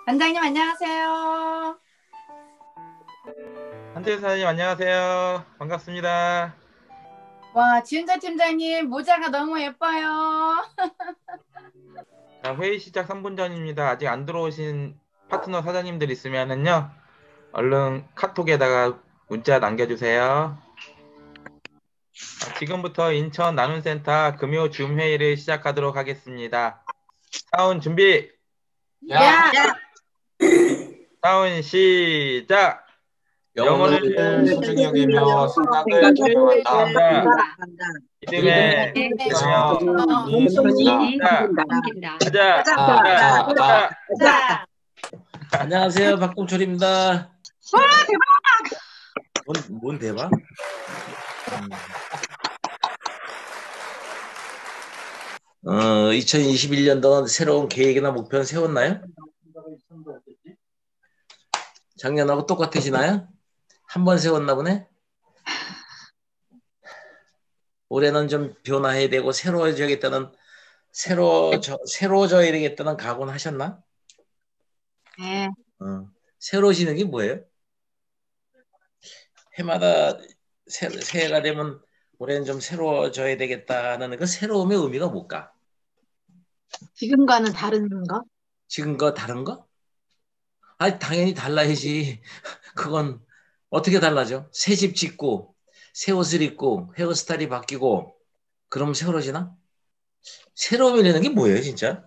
원장님 안녕하세요. 한태우 사장님 안녕하세요. 반갑습니다. 와, 지은자 팀장님 모자가 너무 예뻐요. 자, 회의 시작 3분 전입니다. 아직 안 들어오신 파트너 사장님들 있으면은요, 얼른 카톡에다가 문자 남겨주세요. 지금부터 인천 나눔센터 금요 줌 회의를 시작하도록 하겠습니다. 사운 준비! 야, 사운 시작! 영어를 영어를 소중히 여기며 생각을 생각을 존경한다. 믿음에 있으며 온전히 섬긴다. 가자! 자, 안녕하세요, 박동철입니다. 뭔 대박? 2021년도 새로운 계획이나 목표는 세웠나요? 작년하고 똑같으시나요? 한 번 세웠나 보네? 올해는 좀 변화해야 되고 새로워져야겠다는 새로워져야 되겠다는 각오는 하셨나? 네. 새로워지는 게 뭐예요? 해마다 새해가 되면 올해는 좀 새로워져야 되겠다는 그 새로움의 의미가 뭘까? 지금과는 다른 거? 지금과 다른 거? 아니, 당연히 달라야지. 그건 어떻게 달라져? 새 집 짓고, 새 옷을 입고, 헤어스타일이 바뀌고, 그럼 새로워지나? 새로움이라는 게 뭐예요, 진짜?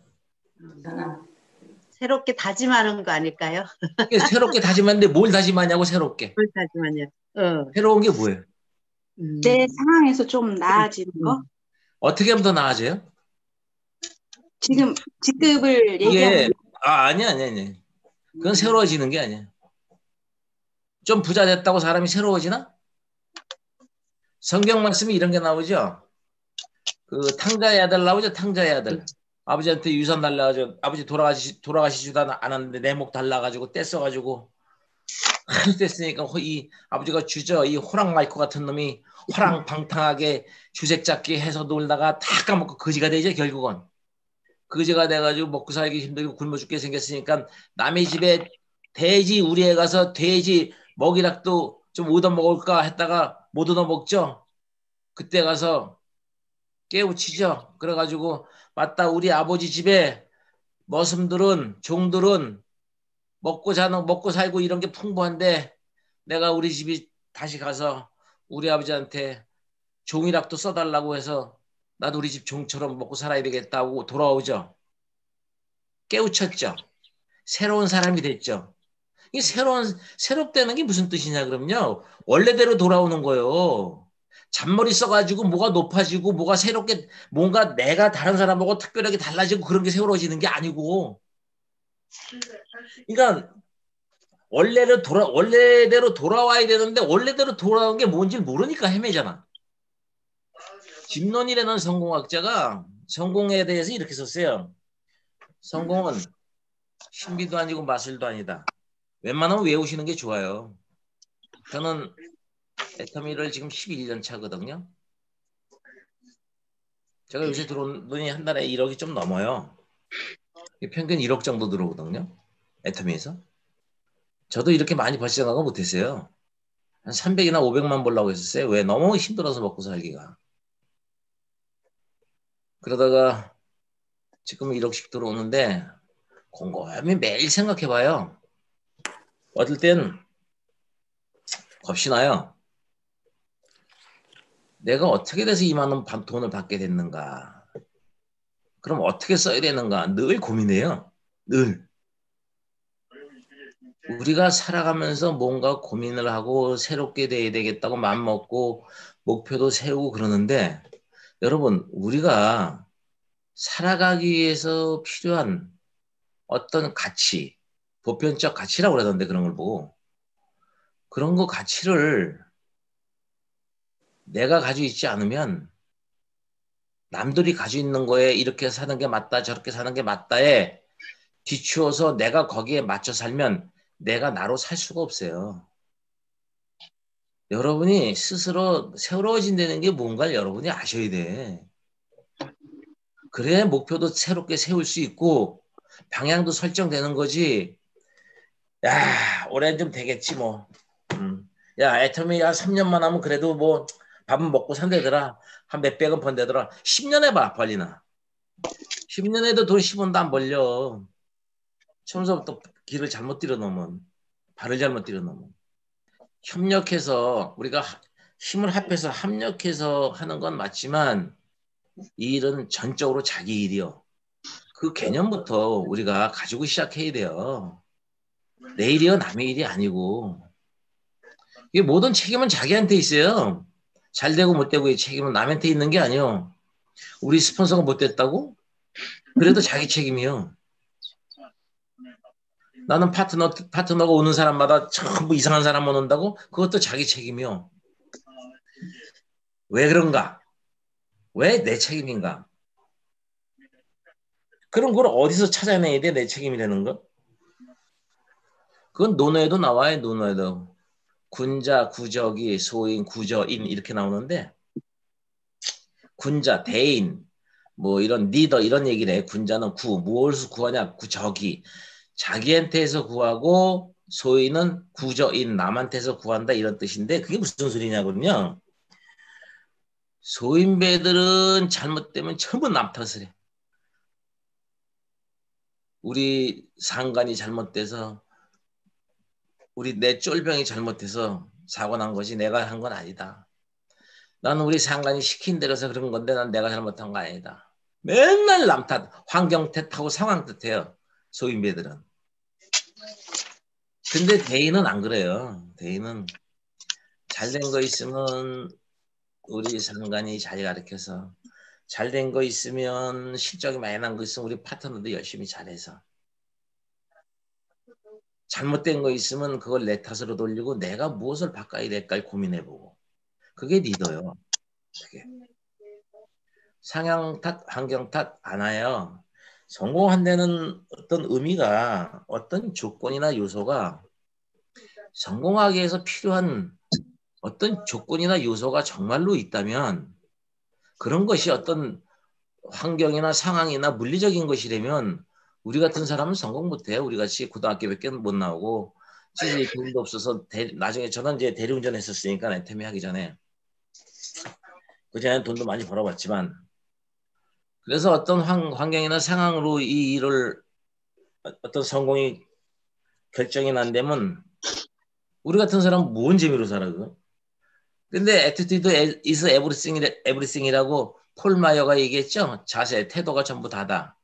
새롭게 다짐하는 거 아닐까요? 새롭게 다짐하는데 뭘 다짐하냐고, 새롭게. 뭘 다짐하냐? 새로운 게 뭐예요? 내 상황에서 좀 나아지는 거? 어떻게 하면 더 나아져요? 지금 직급을 이게, 얘기하는 아니야. 그건 새로워지는 게 아니야. 좀 부자 됐다고 사람이 새로워지나? 성경 말씀이 이런 게 나오죠? 그 탕자의 아들 나오죠? 탕자의 아들. 아버지한테 유산 달라가지고, 아버지 돌아가시지도 않았는데 내 목 달라가지고 뗐어가지고, 뗐으니까 이 아버지가 주저, 이 호랑말코 같은 놈이 호랑방탕하게 주색 잡기 해서 놀다가 다 까먹고 거지가 되죠, 결국은. 거지가 돼가지고 먹고 살기 힘들고 굶어 죽게 생겼으니까 남의 집에 돼지 우리에 가서 돼지 먹이락도 좀 얻어 먹을까 했다가 못 얻어 먹죠. 그때 가서 깨우치죠. 그래가지고 맞다, 우리 아버지 집에 머슴들은 종들은 먹고 살고 이런 게 풍부한데 내가 우리 집이 다시 가서 우리 아버지한테 종이락도 써달라고 해서 나도 우리 집 종처럼 먹고 살아야 되겠다고 돌아오죠. 깨우쳤죠. 새로운 사람이 됐죠. 이 새롭다는 게 무슨 뜻이냐 그러면요, 원래대로 돌아오는 거예요. 잔머리 써가지고 뭐가 높아지고 뭐가 새롭게 뭔가 내가 다른 사람하고 특별하게 달라지고 그런 게 새로워지는 게 아니고, 그러니까 원래대로 돌아와야 되는데 원래대로 돌아온 게 뭔지 모르니까 헤매잖아. 짐론이라는 성공학자가 성공에 대해서 이렇게 썼어요. 성공은 신비도 아니고 마술도 아니다. 웬만하면 외우시는 게 좋아요. 저는 애터미를 지금 11년 차거든요. 제가 요새 들어온 돈이 한 달에 1억이 좀 넘어요. 평균 1억 정도 들어오거든요, 애터미에서. 저도 이렇게 많이 벌 생각은 못했어요. 한 300이나 500만 벌라고 했었어요. 왜? 너무 힘들어서 먹고 살기가. 그러다가 지금 1억씩 들어오는데 곰곰이 매일 생각해봐요. 어떨 땐 겁이 나요. 내가 어떻게 돼서 이만한 돈을 받게 됐는가? 그럼 어떻게 써야 되는가? 늘 고민해요. 늘. 우리가 살아가면서 뭔가 고민을 하고 새롭게 돼야 되겠다고 마음먹고 목표도 세우고 그러는데, 여러분, 우리가 살아가기 위해서 필요한 어떤 가치, 보편적 가치라고 그러던데, 그런 걸 보고, 그런 거 가치를 내가 가지고 있지 않으면 남들이 가지고 있는 거에 이렇게 사는 게 맞다, 저렇게 사는 게 맞다에 뒤추어서 내가 거기에 맞춰 살면 내가 나로 살 수가 없어요. 여러분이 스스로 새로워진다는 게 뭔가를 여러분이 아셔야 돼. 그래야 목표도 새롭게 세울 수 있고 방향도 설정되는 거지. 야, 올해는 좀 되겠지 뭐. 야, 애터미 한 3년만 하면 그래도 뭐 밥은 먹고 산대더라. 한 몇백은 번대더라. 10년 해봐, 벌리나. 10년 해도 돈 10원도 안 벌려. 처음부터 길을 잘못 들여놓으면, 발을 잘못 들여놓으면. 협력해서 우리가 힘을 합해서 합력해서 하는 건 맞지만 이 일은 전적으로 자기 일이요. 그 개념부터 우리가 가지고 시작해야 돼요. 내 일이요, 남의 일이 아니고. 이게 모든 책임은 자기한테 있어요. 잘 되고 못 되고의 책임은 남한테 있는 게 아니요. 우리 스폰서가 못 됐다고? 그래도 자기 책임이요. 나는 파트너가 오는 사람마다 전부 이상한 사람만 온다고? 그것도 자기 책임이요. 왜 그런가? 왜 내 책임인가? 그럼 그걸 어디서 찾아내야 돼? 내 책임이라는 거? 그건 논어에도 나와요. 논어에도. 군자, 구적이, 소인, 구저인 이렇게 나오는데 군자, 대인, 뭐 이런 리더 이런 얘기를 해. 군자는 무엇을 구하냐? 구적이. 자기한테서 구하고 소인은 구저인, 남한테서 구한다 이런 뜻인데 그게 무슨 소리냐거든요. 소인배들은 잘못되면 전부 남 탓을 해. 우리 상관이 잘못돼서 우리 내 쫄병이 잘못해서 사고 난 것이 내가 한 건 아니다. 나는 우리 상관이 시킨 대로서 그런 건데 난 내가 잘못한 거 아니다. 맨날 남 탓, 환경 탓하고 상황 탓해요. 소인배들은. 근데 대인은 안 그래요. 대인은 잘된 거 있으면 우리 상관이 잘 가르쳐서 잘된 거 있으면 실적이 많이 난 거 있으면 우리 파트너도 열심히 잘해서 잘못된 거 있으면 그걸 내 탓으로 돌리고 내가 무엇을 바꿔야 될까 고민해보고 그게 리더요. 그게. 상향 탓, 환경 탓 안 해요. 성공한 데는 어떤 의미가 어떤 조건이나 요소가 성공하기 위해서 필요한 어떤 조건이나 요소가 정말로 있다면 그런 것이 어떤 환경이나 상황이나 물리적인 것이라면 우리 같은 사람은 성공 못해요. 우리 같이 고등학교밖에 못 나오고 돈도 없어서 나중에 저는 이제 대리운전 했었으니까 애터미 하기 전에 그전에는 돈도 많이 벌어봤지만 그래서 어떤 환경이나 상황으로 이 일을 어떤 성공이 결정이 난다면 우리 같은 사람은 무슨 재미로 살아 그거? 근데 attitude is everything이라고 폴 마이어가 얘기했죠. 자세, 태도가 전부 다다.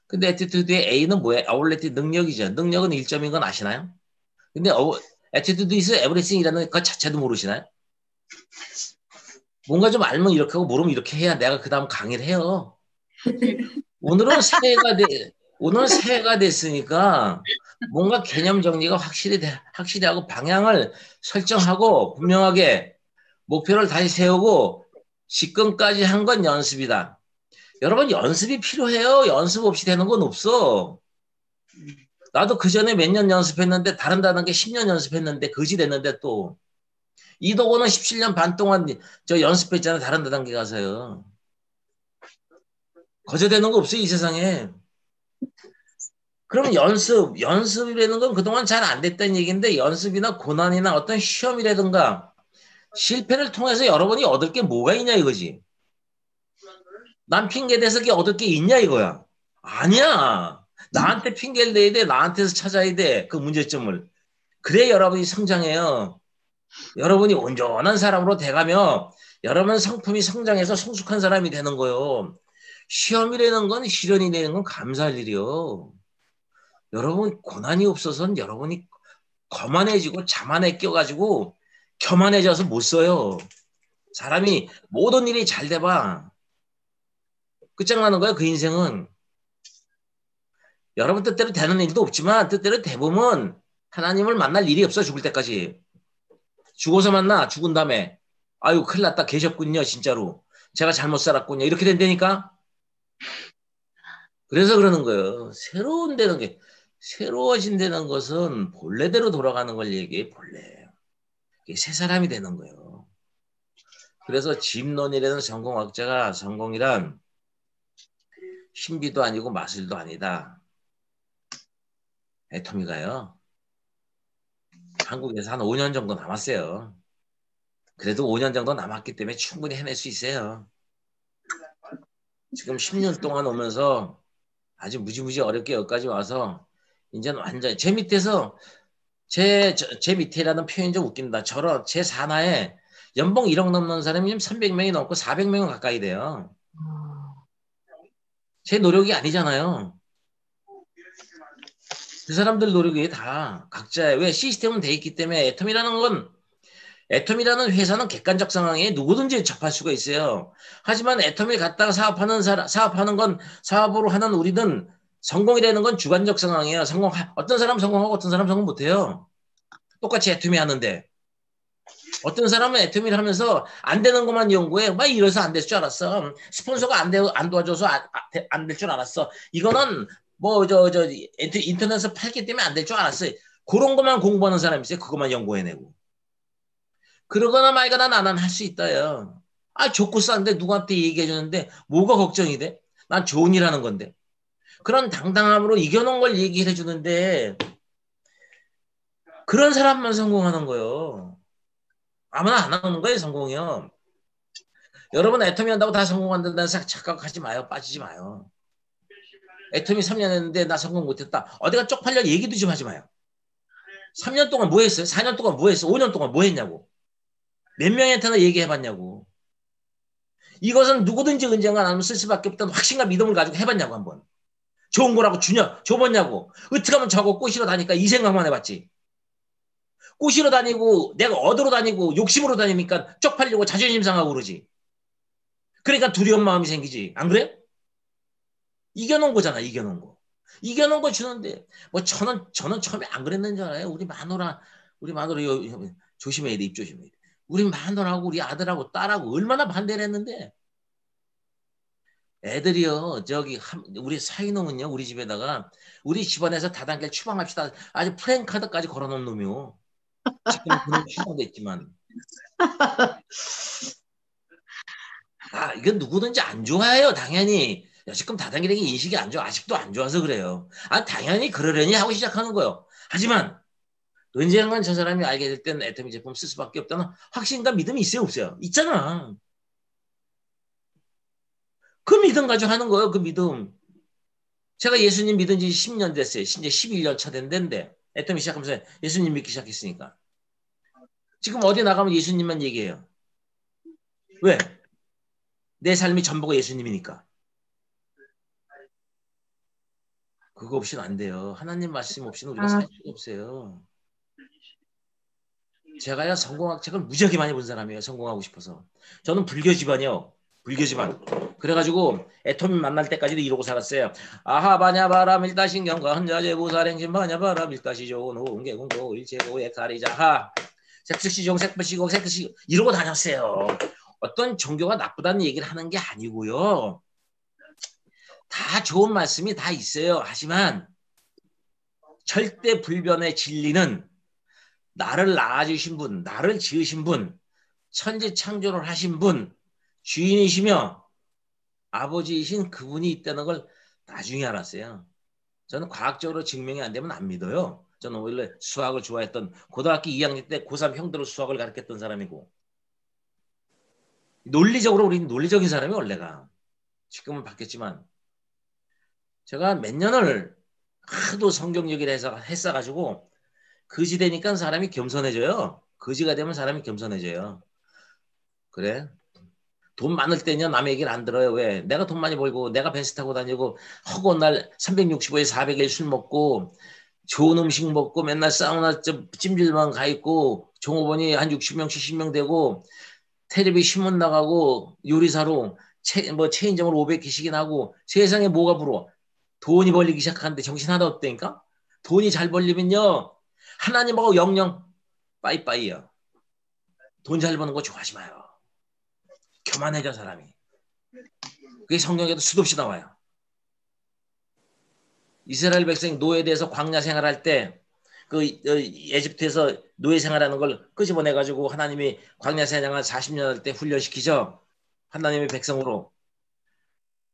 근데 attitude의 A는 뭐예요? 아울렛이 능력이죠. 능력은 1점인 건 아시나요? 근데 attitude is everything이라는 것 자체도 모르시나요? 뭔가 좀 알면 이렇게 하고 모르면 이렇게 해야 내가 그 다음 강의를 해요. 오늘은 새해가 됐으니까 뭔가 개념 정리가 확실히 하고 방향을 설정하고 분명하게 목표를 다시 세우고 지금까지 한 건 연습이다. 여러분 연습이 필요해요. 연습 없이 되는 건 없어. 나도 그 전에 몇 년 연습했는데 다른 단계 10년 연습했는데 거지 됐는데 또 이도고는 17년 반 동안 저 연습했잖아요. 다른 단계 가서요. 거저되는 거 없어요. 이 세상에. 그러면 연습이라는 건 그동안 잘 안 됐다는 얘기인데 연습이나 고난이나 어떤 시험이라든가 실패를 통해서 여러분이 얻을 게 뭐가 있냐 이거지. 난 핑계 대서 얻을 게 있냐 이거야. 아니야. 나한테 핑계를 내야 돼. 나한테서 찾아야 돼. 그 문제점을. 그래 여러분이 성장해요. 여러분이 온전한 사람으로 돼가며 여러분 성품이 성장해서 성숙한 사람이 되는 거예요. 시험이라는 건 시련이라는 건 감사할 일이요. 여러분 고난이 없어서는 여러분이 거만해지고 자만해 껴가지고 교만해져서 못 써요. 사람이 모든 일이 잘 돼봐. 끝장나는 거야 그 인생은. 여러분 뜻대로 되는 일도 없지만 뜻대로 돼보면 하나님을 만날 일이 없어 죽을 때까지. 죽어서 만나 죽은 다음에 아유 큰일 났다 계셨군요 진짜로. 제가 잘못 살았군요 이렇게 된다니까. 그래서 그러는 거예요. 새로워진다는 것은 본래대로 돌아가는 걸 얘기해. 본래. 새 사람이 되는 거예요. 그래서 짐론이라는 성공학자가 성공이란 신비도 아니고 마술도 아니다. 애터미가요. 한국에서 한 5년 정도 남았어요. 그래도 5년 정도 남았기 때문에 충분히 해낼 수 있어요. 지금 10년 동안 오면서 아주 무지무지 어렵게 여기까지 와서 이제는 완전 제 밑에서 제 밑에라는 표현이 좀 웃긴다. 제 산하에 연봉 1억 넘는 사람이 지금 300명이 넘고 400명은 가까이 돼요. 제 노력이 아니잖아요. 그 사람들 노력이 다 각자의 왜 시스템은 돼 있기 때문에 애텀이라는 회사는 객관적 상황에 누구든지 접할 수가 있어요. 하지만 애텀을 갖다가 사업하는 건 사업으로 하는 우리는 성공이라는 건 주관적 상황이에요. 어떤 사람 성공하고 어떤 사람 성공 못해요. 똑같이 애텀이 하는데 어떤 사람은 애텀이를 하면서 안 되는 것만 연구해. 막 이래서 안 될 줄 알았어. 스폰서가 안 도와줘서 안 될 줄 알았어. 이거는 인터넷에서 팔기 때문에 안 될 줄 알았어요. 그런 것만 공부하는 사람이 있어요. 그것만 연구해내고. 그러거나 말거나 나는 할 수 있다요. 좋고 싼데 누구한테 얘기해 주는데 뭐가 걱정이 돼? 난 좋은 일 하는 건데. 그런 당당함으로 이겨놓은 걸 얘기해 주는데 그런 사람만 성공하는 거예요. 아무나 안 하는 거예요, 성공이요. 여러분 애텀이 한다고 다 성공한다는 착각하지 마요. 빠지지 마요. 애텀이 3년 했는데 나 성공 못했다. 어디가 쪽팔려 얘기도 좀 하지 마요. 3년 동안 뭐 했어요? 4년 동안 뭐 했어? 5년 동안 뭐 했냐고. 몇 명한테나 얘기해봤냐고. 이것은 누구든지 언젠가 나는 쓸 수밖에 없다는 확신과 믿음을 가지고 해봤냐고 한번. 좋은 거라고 줘봤냐고. 어떻게 하면 저거 꼬시러 다니까 이 생각만 해봤지. 꼬시러 다니고 내가 얻으러 다니고 욕심으로 다니니까 쪽팔리고 자존심 상하고 그러지. 그러니까 두려운 마음이 생기지. 안 그래? 이겨놓은 거잖아. 이겨놓은 거. 이겨놓은 거 주는데 뭐 저는 처음에 안 그랬는 줄 알아요. 우리 마누라 조심해야 돼. 입 조심해야 돼. 우리 마누라하고 우리 아들하고 딸하고 얼마나 반대를 했는데 애들이요 우리 사이놈은요 우리 집에다가 우리 집안에서 다단계를 추방합시다. 아주 프랭카드까지 걸어놓은 놈이요. 지금은 그런 추방됐지만 이건 누구든지 안 좋아해요. 당연히 지금 다단계적인 인식이 안 좋아. 아직도 안 좋아서 그래요. 당연히 그러려니 하고 시작하는 거예요. 하지만 언젠간 저 사람이 알게 될 때는 애터미 제품 쓸 수밖에 없다는 확신과 믿음이 있어요, 없어요? 있잖아. 그 믿음 가지고 하는 거예요, 그 믿음. 제가 예수님 믿은 지 10년 됐어요. 이제 11년 차 된다는데 애터미 시작하면서 예수님 믿기 시작했으니까. 지금 어디 나가면 예수님만 얘기해요. 왜? 내 삶이 전부가 예수님이니까. 그거 없이는 안 돼요. 하나님 말씀 없이는 우리가 살 수가 없어요. 제가요 성공학책을 무지하게 많이 본 사람이에요. 성공하고 싶어서. 저는 불교 집안이요. 불교 집안. 그래가지고 애터미 만날 때까지도 이러고 살았어요. 아하바냐바라 밀다신경과 헌자제부사랭신바냐바라 밀다시 좋은 호응계공도 일체고 액사리자하 색시종 색시고 이러고 다녔어요. 어떤 종교가 나쁘다는 얘기를 하는 게 아니고요. 다 좋은 말씀이 다 있어요. 하지만 절대 불변의 진리는 나를 낳아주신 분, 나를 지으신 분, 천지 창조를 하신 분, 주인이시며 아버지이신 그분이 있다는 걸 나중에 알았어요. 저는 과학적으로 증명이 안 되면 안 믿어요. 저는 원래 수학을 좋아했던 고등학교 2학년 때 고3 형들을 수학을 가르쳤던 사람이고 논리적으로 우리는 논리적인 사람이 원래가 지금은 바뀌었지만 제가 몇 년을 하도 성경 얘기를 했어가지고 거지 되니까 사람이 겸손해져요. 거지가 되면 사람이 겸손해져요. 그래? 돈 많을 때냐 남의 얘기를 안 들어요. 왜? 내가 돈 많이 벌고 내가 벤츠 타고 다니고 허구한 날 365일 400일 술 먹고 좋은 음식 먹고 맨날 사우나 찜질방 가 있고 종업원이 한 60명 70명 되고 텔레비 신문 나가고 요리사로 체인점으로 500개씩이나 하고 세상에 뭐가 부러워. 돈이 벌리기 시작하는데 정신 하나 없다니까? 돈이 잘 벌리면요. 하나님하고 영영 빠이빠이요. 돈 잘 버는 거 좋아하지 마요. 교만해져 사람이. 그게 성경에도 수도 없이 나와요. 이스라엘 백성 노예돼서 광야 생활할 때 그 에집트에서 노예 생활하는 걸 끄집어내가지고 하나님이 광야 생활 40년 할 때 훈련시키죠. 하나님의 백성으로.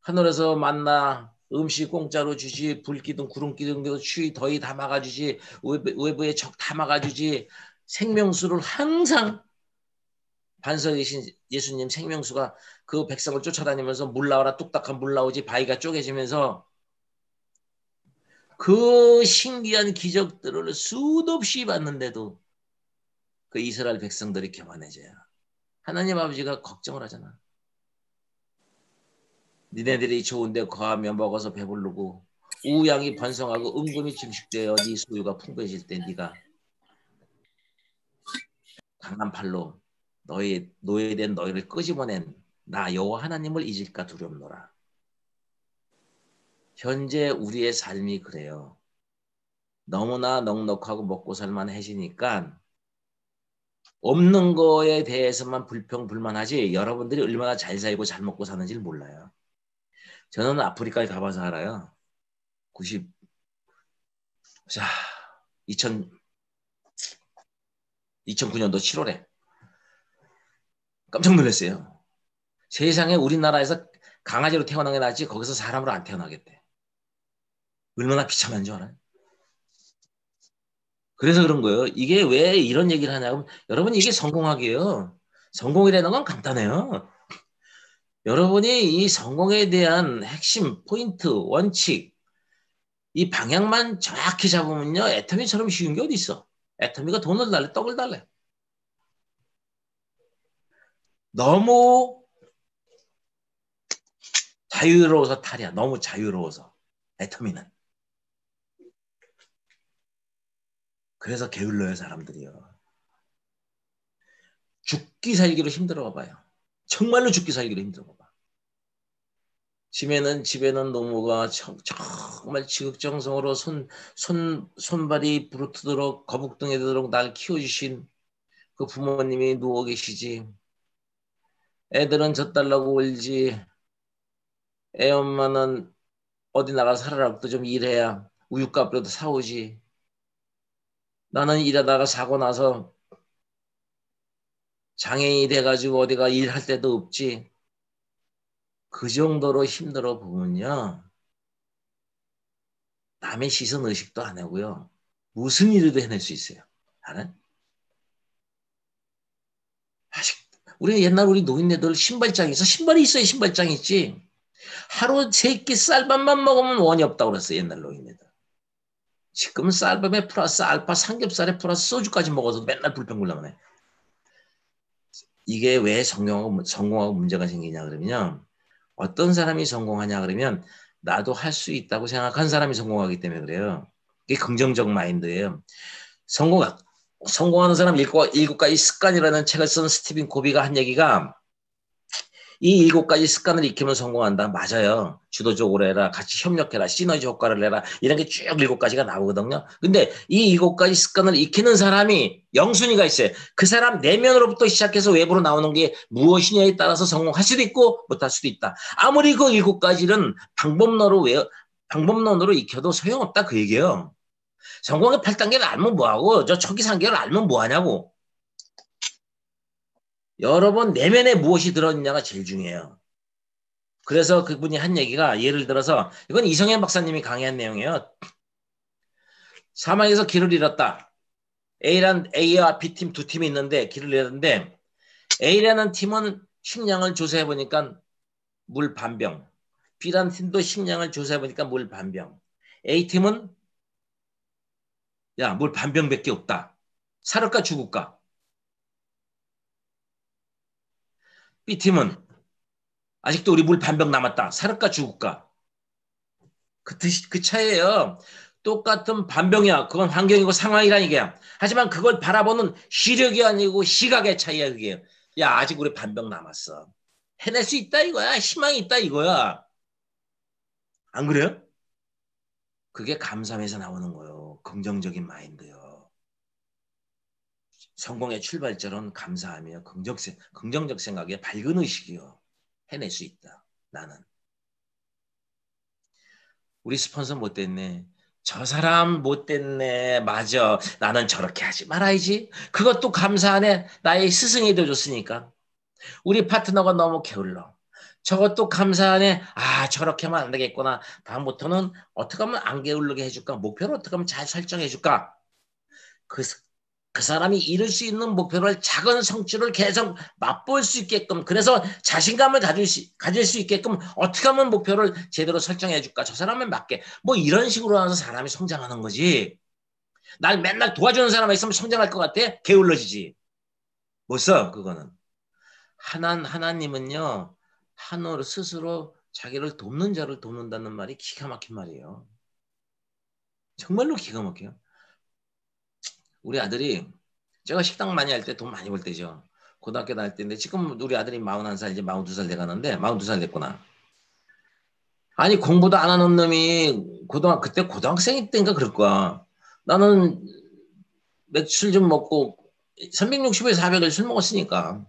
하늘에서 만나 음식 공짜로 주지, 불기둥 구름기둥도 추위 더위 다 막아주지, 외부의 적 다 막아주지. 생명수를 항상 반석에 계신 예수님 생명수가 그 백성을 쫓아다니면서 물 나와라 뚝딱한 물 나오지, 바위가 쪼개지면서 그 신기한 기적들을 수도 없이 봤는데도 그 이스라엘 백성들이 교만해져요. 하나님 아버지가 걱정을 하잖아. 니네들이 좋은데 거하며 먹어서 배부르고 우양이 번성하고 은금이 증식되어 네 소유가 풍부해질 때 네가 강한 팔로 너희 노예된 너희를 끄집어낸 나 여호와 하나님을 잊을까 두렵노라. 현재 우리의 삶이 그래요. 너무나 넉넉하고 먹고 살만해지니까 없는 거에 대해서만 불평불만하지 여러분들이 얼마나 잘 살고 잘 먹고 사는지를 몰라요. 저는 아프리카에 가봐서 알아요. 2009년도 7월에 깜짝 놀랐어요. 세상에 우리나라에서 강아지로 태어난 게 낫지 거기서 사람으로 안 태어나겠대. 얼마나 비참한 줄 알아요? 그래서 그런 거예요. 이게 왜 이런 얘기를 하냐면 여러분 이게 성공하기예요. 성공이라는 건 간단해요. 여러분이 이 성공에 대한 핵심, 포인트, 원칙 이 방향만 정확히 잡으면요. 애터미처럼 쉬운 게 어디 있어. 애터미가 돈을 달래 떡을 달래. 너무 자유로워서 탈이야. 너무 자유로워서 애터미는. 그래서 게을러요 사람들이요. 죽기 살기로 힘들어 봐요. 정말로 죽기 살기로 힘들어 봐. 집에는 노모가 정말 지극정성으로 손발이 부르트도록 거북등에 되도록 날 키워주신 그 부모님이 누워 계시지. 애들은 젖달라고 울지. 애 엄마는 어디 나가 살아라도 좀 일해야 우유값이라도 사오지. 나는 일하다가 사고 나서 장애인이 돼가지고 어디가 일할 데도 없지. 그 정도로 힘들어 보면요. 남의 시선 의식도 안 하고요. 무슨 일이도 해낼 수 있어요. 나는 아직 우리 옛날 우리 노인네들 신발장이 있어. 신발이 있어야 신발장이 있지. 하루 3끼 쌀밥만 먹으면 원이 없다고 그랬어요. 옛날 노인네들. 지금 쌀밥에 플러스 알파 삼겹살에 플러스 소주까지 먹어서 맨날 불평불만 해. 이게 왜 성공하고 문제가 생기냐 그러면요. 어떤 사람이 성공하냐 그러면 나도 할 수 있다고 생각한 사람이 성공하기 때문에 그래요. 이게 긍정적 마인드예요. 성공하는 사람 7가지 습관이라는 책을 쓴 스티븐 코비가 한 얘기가 이 7가지 습관을 익히면 성공한다. 맞아요. 주도적으로 해라. 같이 협력해라. 시너지 효과를 내라. 이런 게 쭉 7가지가 나오거든요. 근데 이 7가지 습관을 익히는 사람이 영순위가 있어요. 그 사람 내면으로부터 시작해서 외부로 나오는 게 무엇이냐에 따라서 성공할 수도 있고 못할 수도 있다. 아무리 그 7가지는 방법론으로 익혀도 소용없다 그 얘기예요. 성공의 8단계를 알면 뭐하고 저 초기 3개를 알면 뭐하냐고. 여러분 내면에 무엇이 들어있냐가 제일 중요해요. 그래서 그분이 한 얘기가 예를 들어서 이건 이성현 박사님이 강의한 내용이에요. 사막에서 길을 잃었다. A와 B팀 두 팀이 있는데 길을 잃었는데 A라는 팀은 식량을 조사해보니까 물 반병. B라는 팀도 식량을 조사해보니까 물 반병. A팀은 야, 물 반병밖에 없다. 살을까 죽을까? B팀은 아직도 우리 물 반병 남았다. 살을까 죽을까? 그 차이예요. 똑같은 반병이야. 그건 환경이고 상황이란 얘기야. 하지만 그걸 바라보는 시력이 아니고 시각의 차이야 그게. 야 아직 우리 반병 남았어. 해낼 수 있다 이거야. 희망이 있다 이거야. 안 그래요? 그게 감사함에서 나오는 거예요. 긍정적인 마인드요. 성공의 출발점은 감사함이에요. 긍정적 생각에 밝은 의식이요. 해낼 수 있다. 나는. 우리 스폰서 못됐네. 저 사람 못됐네. 맞아. 나는 저렇게 하지 말아야지. 그것도 감사하네. 나의 스승이 되어줬으니까. 우리 파트너가 너무 게을러. 저것도 감사하네. 아, 저렇게 하면 안 되겠구나. 다음부터는 어떻게 하면 안 게을르게 해줄까? 목표를 어떻게 하면 잘 설정해줄까? 그, 그 사람이 이룰 수 있는 목표를 작은 성취를 계속 맛볼 수 있게끔, 그래서 자신감을 가질 수 있게끔 어떻게 하면 목표를 제대로 설정해줄까? 저 사람에 맞게. 뭐 이런 식으로 하면서 사람이 성장하는 거지. 날 맨날 도와주는 사람이 있으면 성장할 것 같아? 게을러지지. 못 써, 그거는. 하나님은요, 하늘 스스로 자기를 돕는 자를 돕는다는 말이 기가 막힌 말이에요. 정말로 기가 막혀요. 우리 아들이, 제가 식당 많이 할 때 돈 많이 벌 때죠. 고등학교 다닐 때인데, 지금 우리 아들이 41살, 이제 42살 돼가는데, 42살 됐구나. 아니, 공부도 안 하는 놈이, 그때 고등학생 때인가 그럴 거야. 나는 맥주 좀 먹고, 360에 400을 술 먹었으니까.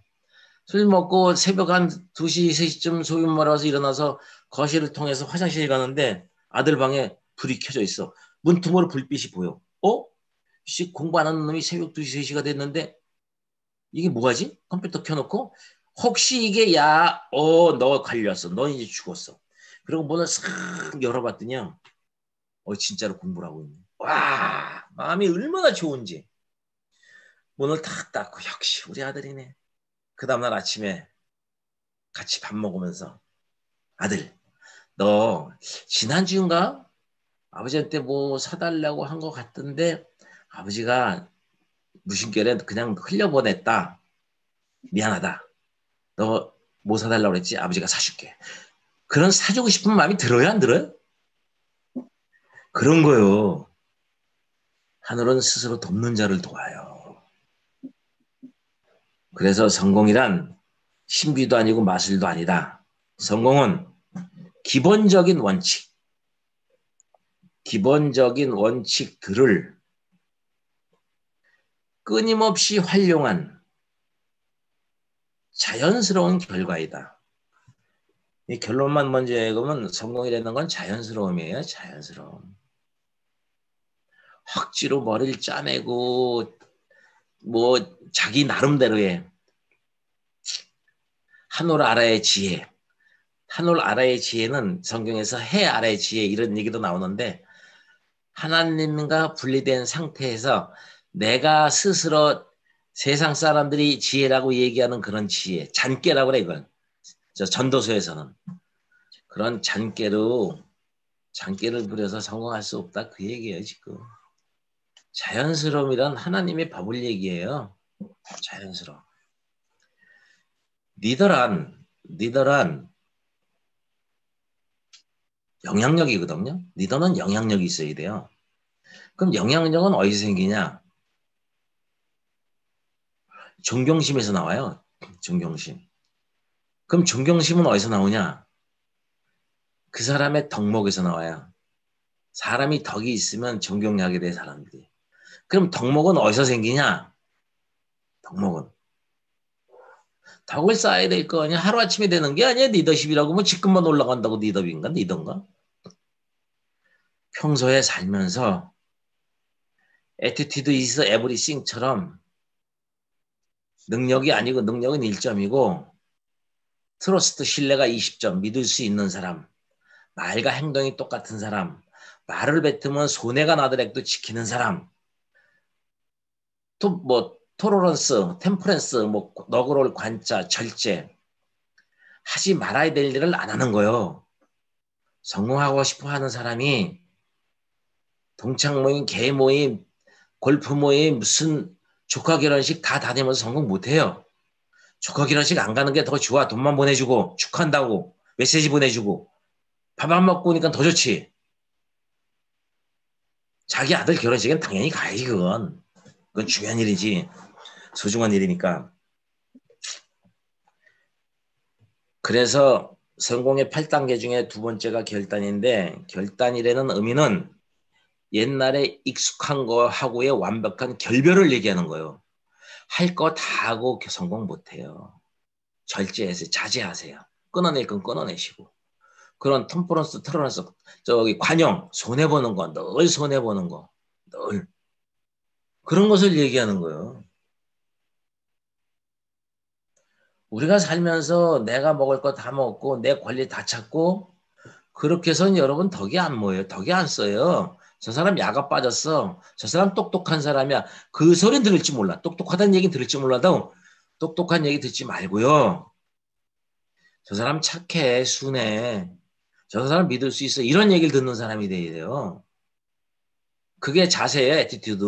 술 먹고 새벽 한 2시, 3시쯤 소위 말해서 일어나서 거실을 통해서 화장실 가는데 아들 방에 불이 켜져 있어. 문틈으로 불빛이 보여. 공부 안 하는 놈이 새벽 2시, 3시가 됐는데 이게 뭐하지? 컴퓨터 켜놓고 혹시 이게 너 걸렸어. 너 이제 죽었어. 그리고 문을 싹 열어봤더니 진짜로 공부를 하고 있네. 와, 마음이 얼마나 좋은지. 문을 탁 닫고 역시 우리 아들이네. 그 다음날 아침에 같이 밥 먹으면서 아들, 너 지난주인가 아버지한테 뭐 사달라고 한 것 같던데 아버지가 무심결에 그냥 흘려보냈다. 미안하다. 너 뭐 사달라고 그랬지? 아버지가 사줄게. 그런 사주고 싶은 마음이 들어요, 안 들어요? 그런 거요. 하늘은 스스로 돕는 자를 도와요. 그래서 성공이란 신비도 아니고 마술도 아니다. 성공은 기본적인 원칙들을 끊임없이 활용한 자연스러운 결과이다. 이 결론만 먼저 읽으면 성공이라는 건 자연스러움이에요. 자연스러움. 억지로 머리를 짜내고 뭐 자기 나름대로의 하늘 아라의 지혜. 하늘 아라의 지혜는 성경에서 해 아라의 지혜 이런 얘기도 나오는데 하나님과 분리된 상태에서 내가 스스로 세상 사람들이 지혜라고 얘기하는 그런 지혜, 잔깨라고 그래 이건. 저 전도서에서는 그런 잔깨를 부려서 성공할 수 없다 그 얘기예요 지금. 자연스러움이란 하나님의 법을 얘기해요. 자연스러움. 리더란 영향력이거든요. 리더는 영향력이 있어야 돼요. 그럼 영향력은 어디서 생기냐? 존경심에서 나와요. 존경심. 그럼 존경심은 어디서 나오냐? 그 사람의 덕목에서 나와요. 사람이 덕이 있으면 존경하게 돼 사람들이. 그럼 덕목은 어디서 생기냐? 덕을 쌓아야 될 거 아니야? 하루아침에 되는 게 아니야. 리더십이라고 뭐 직급만 올라간다고 리더인가? 평소에 살면서 attitude is everything처럼 능력이 아니고 능력은 1점이고 트러스트 신뢰가 20점 믿을 수 있는 사람, 말과 행동이 똑같은 사람, 말을 뱉으면 손해가 나더라도 지키는 사람, 또 뭐 토러런스, 템퍼런스, 뭐 너그러울 관자, 절제 하지 말아야 될 일을 안 하는 거예요. 성공하고 싶어 하는 사람이 동창 모임, 개 모임, 골프 모임, 무슨 조카 결혼식 다 다니면서 성공 못해요. 조카 결혼식 안 가는 게 더 좋아. 돈만 보내주고 축하한다고 메시지 보내주고 밥 안 먹고 오니까 더 좋지. 자기 아들 결혼식엔 당연히 가야지 그건 중요한 일이지. 소중한 일이니까. 그래서 성공의 8단계 중에 두 번째가 결단인데 결단이라는 의미는 옛날에 익숙한 거하고의 완벽한 결별을 얘기하는 거예요. 할 거 다 하고 성공 못해요. 절제해서 자제하세요. 끊어낼 건 끊어내시고. 그런 텀퍼런스, 트러런스, 관용, 손해보는 거, 늘 손해보는 거, 늘. 그런 것을 얘기하는 거예요. 우리가 살면서 내가 먹을 거 다 먹고 내 권리 다 찾고 그렇게 해서는 여러분 덕이 안 모여요. 덕이 안 써요. 저 사람 야가 빠졌어. 저 사람 똑똑한 사람이야. 그 소리는 들을지 몰라. 똑똑하다는 얘기는 들을지 몰라도 똑똑한 얘기 듣지 말고요. 저 사람 착해, 순해. 저 사람 믿을 수 있어. 이런 얘기를 듣는 사람이 돼야 돼요. 그게 자세예요, 애티튜드.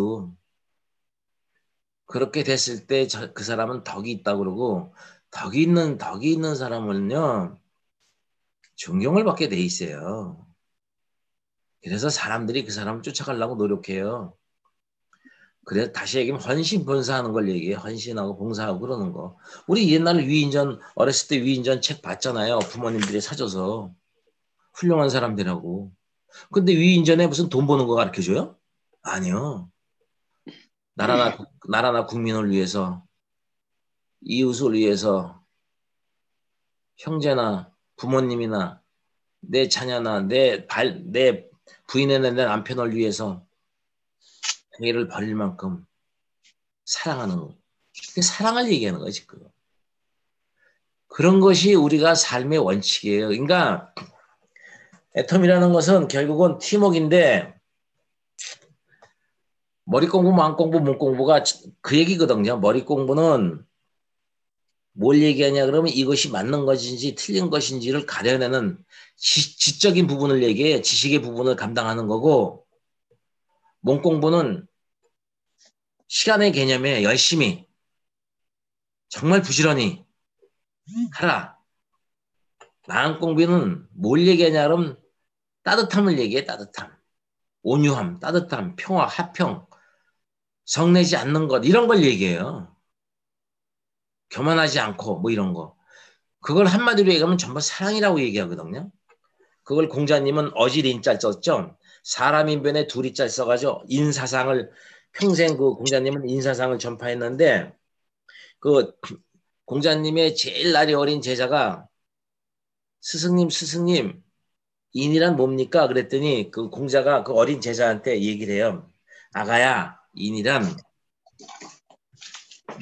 그렇게 됐을 때 그 사람은 덕이 있다고 그러고 덕이 있는 사람은요. 존경을 받게 돼 있어요. 그래서 사람들이 그 사람을 쫓아가려고 노력해요. 그래서 다시 얘기하면 헌신 봉사하는 걸 얘기해요. 헌신하고 봉사하고 그러는 거. 우리 옛날 위인전 어렸을 때 위인전 책 봤잖아요. 부모님들이 사줘서. 훌륭한 사람들하고. 근데 위인전에 무슨 돈 버는 거 가르쳐줘요? 아니요. 나라나 국민을 위해서 이웃을 위해서 형제나 부모님이나 내 자녀나 내 부인이나 내 남편을 위해서 대를 벌릴 만큼 사랑하는 거. 그게 사랑을 얘기하는 거지. 지금. 그런 것이 우리가 삶의 원칙이에요. 그러니까 애텀이라는 것은 결국은 팀워크인데 머리 공부, 마음 공부, 몸 공부가 그 얘기거든요. 머리 공부는 뭘 얘기하냐 그러면 이것이 맞는 것인지 틀린 것인지를 가려내는 지적인 부분을 얘기해 지식의 부분을 감당하는 거고 몸 공부는 시간의 개념에 열심히 정말 부지런히 하라. 마음 공부는 뭘 얘기하냐 그러면 따뜻함을 얘기해. 따뜻함, 온유함, 따뜻함, 평화, 화평, 성내지 않는 것 이런 걸 얘기해요. 교만하지 않고 뭐 이런 거. 그걸 한마디로 얘기하면 전부 사랑이라고 얘기하거든요. 그걸 공자님은 어지린짤 썼죠. 사람 인변에 둘이짤 써가지고 인사상을 평생 그 공자님은 인사상을 전파했는데 그 공자님의 제일 날이 어린 제자가 스승님 인이란 뭡니까? 그랬더니 그 공자가 그 어린 제자한테 얘기를 해요. 아가야 인이란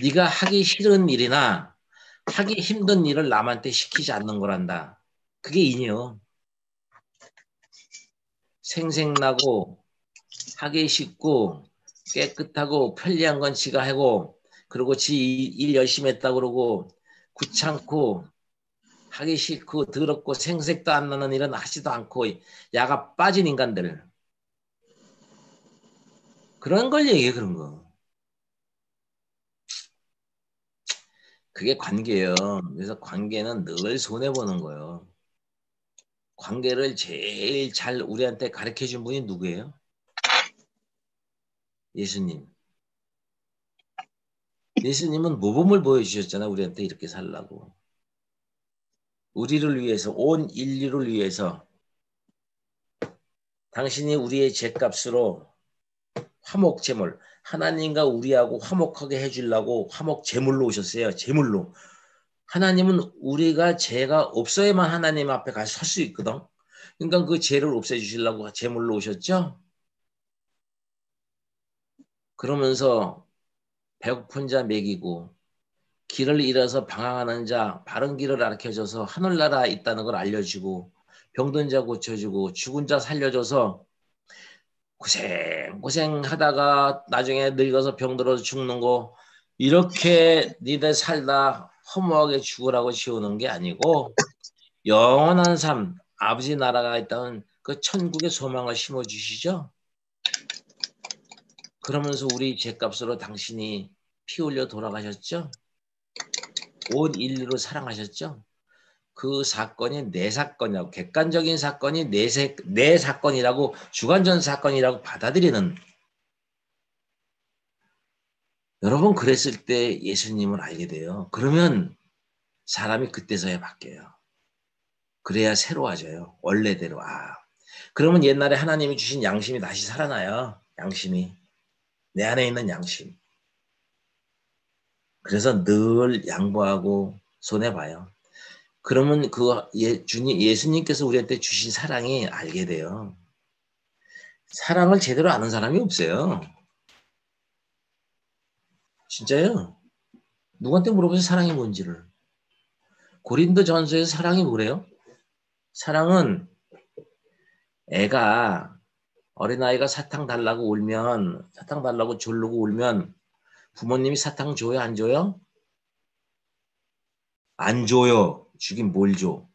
네가 하기 싫은 일이나 하기 힘든 일을 남한테 시키지 않는 거란다. 그게 인이요. 생생나고 하기 쉽고 깨끗하고 편리한 건 지가 하고 그리고 지 일 열심히 했다 그러고 귀찮고 하기 싫고 더럽고 생색도 안 나는 일은 하지도 않고 야가 빠진 인간들 그런 걸 얘기해. 그런 거. 그게 관계예요. 그래서 관계는 늘 손해보는 거예요. 관계를 제일 잘 우리한테 가르쳐준 분이 누구예요? 예수님. 예수님은 모범을 보여주셨잖아. 우리한테 이렇게 살라고. 우리를 위해서 온 인류를 위해서 당신이 우리의 죄값으로 화목제물 하나님과 우리하고 화목하게 해주려고 화목제물로 오셨어요. 제물로. 하나님은 우리가 죄가 없어야만 하나님 앞에 가서 설 수 있거든. 그러니까 그 죄를 없애주시려고 제물로 오셨죠. 그러면서 배고픈 자 먹이고 길을 잃어서 방황하는 자 바른 길을 가르쳐줘서 하늘나라 있다는 걸 알려주고 병든 자 고쳐주고 죽은 자 살려줘서 고생하다가 나중에 늙어서 병들어서 죽는 거 이렇게 니들 살다 허무하게 죽으라고 지우는 게 아니고 영원한 삶 아버지 나라가 있다는 그 천국의 소망을 심어주시죠. 그러면서 우리 죄값으로 당신이 피 흘려 돌아가셨죠. 온 인류를 사랑하셨죠. 그 사건이 내 사건이라고 객관적인 사건이 내 사건이라고 주관적 사건이라고 받아들이는 여러분 그랬을 때 예수님을 알게 돼요. 그러면 사람이 그때서야 바뀌어요. 그래야 새로워져요. 원래대로. 그러면 옛날에 하나님이 주신 양심이 다시 살아나요. 양심이. 내 안에 있는 양심. 그래서 늘 양보하고 손해봐요. 그러면 예수님께서 우리한테 주신 사랑이 알게 돼요. 사랑을 제대로 아는 사람이 없어요. 진짜요. 누구한테 물어보세요. 사랑이 뭔지를. 고린도전서에서 사랑이 뭐래요? 사랑은 애가 어린아이가 사탕 달라고 울면 사탕 달라고 졸르고 울면 부모님이 사탕 줘요? 안 줘요? 안 줘요. 주긴 뭘 줘?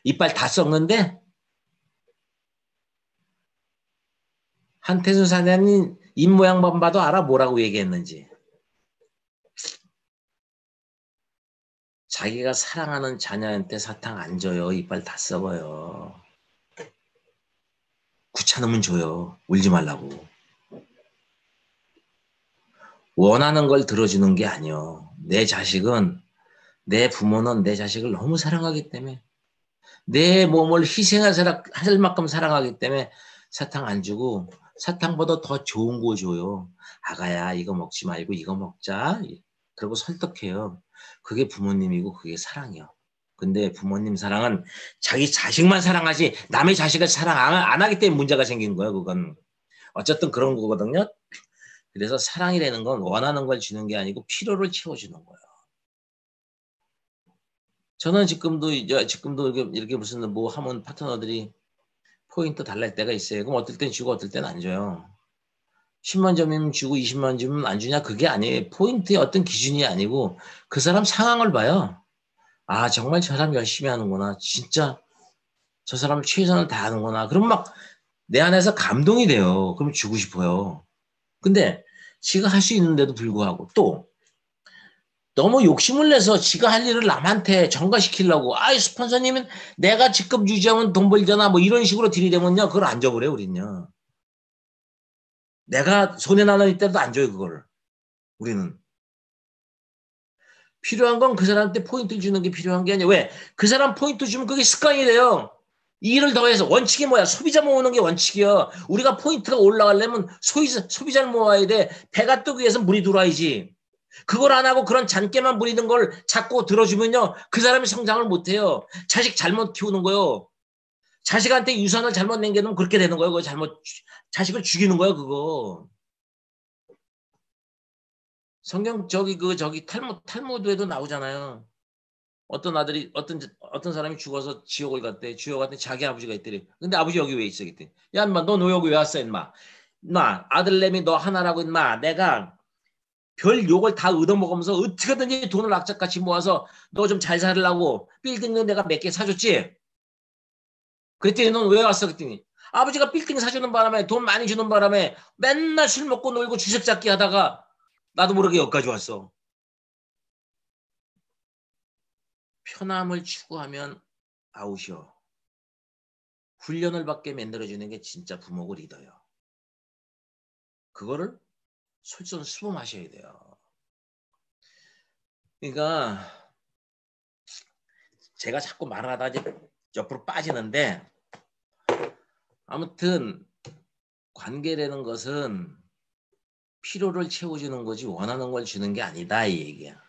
이빨 다 썩는데? 한태순 사장님 입모양만 봐도 알아 뭐라고 얘기했는지. 자기가 사랑하는 자녀한테 사탕 안 줘요. 이빨 다 썩어요. 귀찮으면 줘요. 울지 말라고. 원하는 걸 들어주는 게 아니요. 내 자식은 내 부모는 내 자식을 너무 사랑하기 때문에 내 몸을 희생할 만큼 사랑하기 때문에 사탕 안 주고 사탕보다 더 좋은 거 줘요. 아가야 이거 먹지 말고 이거 먹자. 그리고 설득해요. 그게 부모님이고 그게 사랑이요. 근데 부모님 사랑은 자기 자식만 사랑하지 남의 자식을 사랑 안 하기 때문에 문제가 생긴 거예요. 그건 어쨌든 그런 거거든요. 그래서 사랑이라는 건 원하는 걸 주는 게 아니고 필요를 채워주는 거예요. 저는 지금도 이렇게 무슨 뭐 하면 파트너들이 포인트 달랄 때가 있어요. 그럼 어떨 땐 주고 어떨 땐 안 줘요. 10만 점이면 주고 20만 점이면 안 주냐? 그게 아니에요. 포인트의 어떤 기준이 아니고 그 사람 상황을 봐요. 아 정말 저 사람 열심히 하는구나. 진짜 저 사람 최선을 다하는구나. 그럼 막 내 안에서 감동이 돼요. 그럼 주고 싶어요. 근데 지가 할 수 있는데도 불구하고 또 너무 욕심을 내서 지가 할 일을 남한테 전가시키려고 스폰서님은 내가 직급 유지하면 돈 벌잖아 뭐 이런 식으로 들이대면요 그걸 안 줘버려요. 우리는요. 내가 손해나는 이때도 안 줘요. 그걸 우리는. 필요한 건 그 사람한테 포인트를 주는 게 필요한 게 아니에요. 왜? 그 사람 포인트 주면 그게 습관이 돼요. 이 일을 더해서 원칙이 뭐야? 소비자 모으는 게 원칙이야. 우리가 포인트가 올라가려면 소비자를 모아야 돼. 배가 뜨기 위해서 물이 들어와야지. 그걸 안 하고 그런 잔깨만 부리는 걸 자꾸 들어주면요. 그 사람이 성장을 못해요. 자식 잘못 키우는 거요. 자식한테 유산을 잘못 남겨놓으면 그렇게 되는 거예요. 그거 자식을 죽이는 거예요. 그거. 성경 저기 탈무드에도 나오잖아요. 어떤 사람이 죽어서 지옥을 갔대. 지옥 갔더니 자기 아버지가 있더래. 근데 아버지 여기 왜 있어? 그랬더니 야 인마 너 여기 왜 왔어 인마? 인마 아들내미 너 하나라고 인마 내가 별 욕을 다 얻어먹으면서 어떻게든지 돈을 악착같이 모아서 너 좀 잘 살으려고 빌딩도 내가 몇 개 사줬지? 그랬더니 넌 왜 왔어? 그랬더니 아버지가 빌딩 사주는 바람에 돈 많이 주는 바람에 맨날 술 먹고 놀고 주색 잡기 하다가 나도 모르게 여기까지 왔어. 편함을 추구하면 아웃이요. 훈련을 받게 만들어주는 게 진짜 부모고 리더요. 그거를 솔선수범하셔야 돼요. 그러니까 제가 자꾸 말을 하다 이제 옆으로 빠지는데 아무튼 관계라는 것은 필요를 채워주는 거지 원하는 걸 주는 게 아니다 이 얘기야.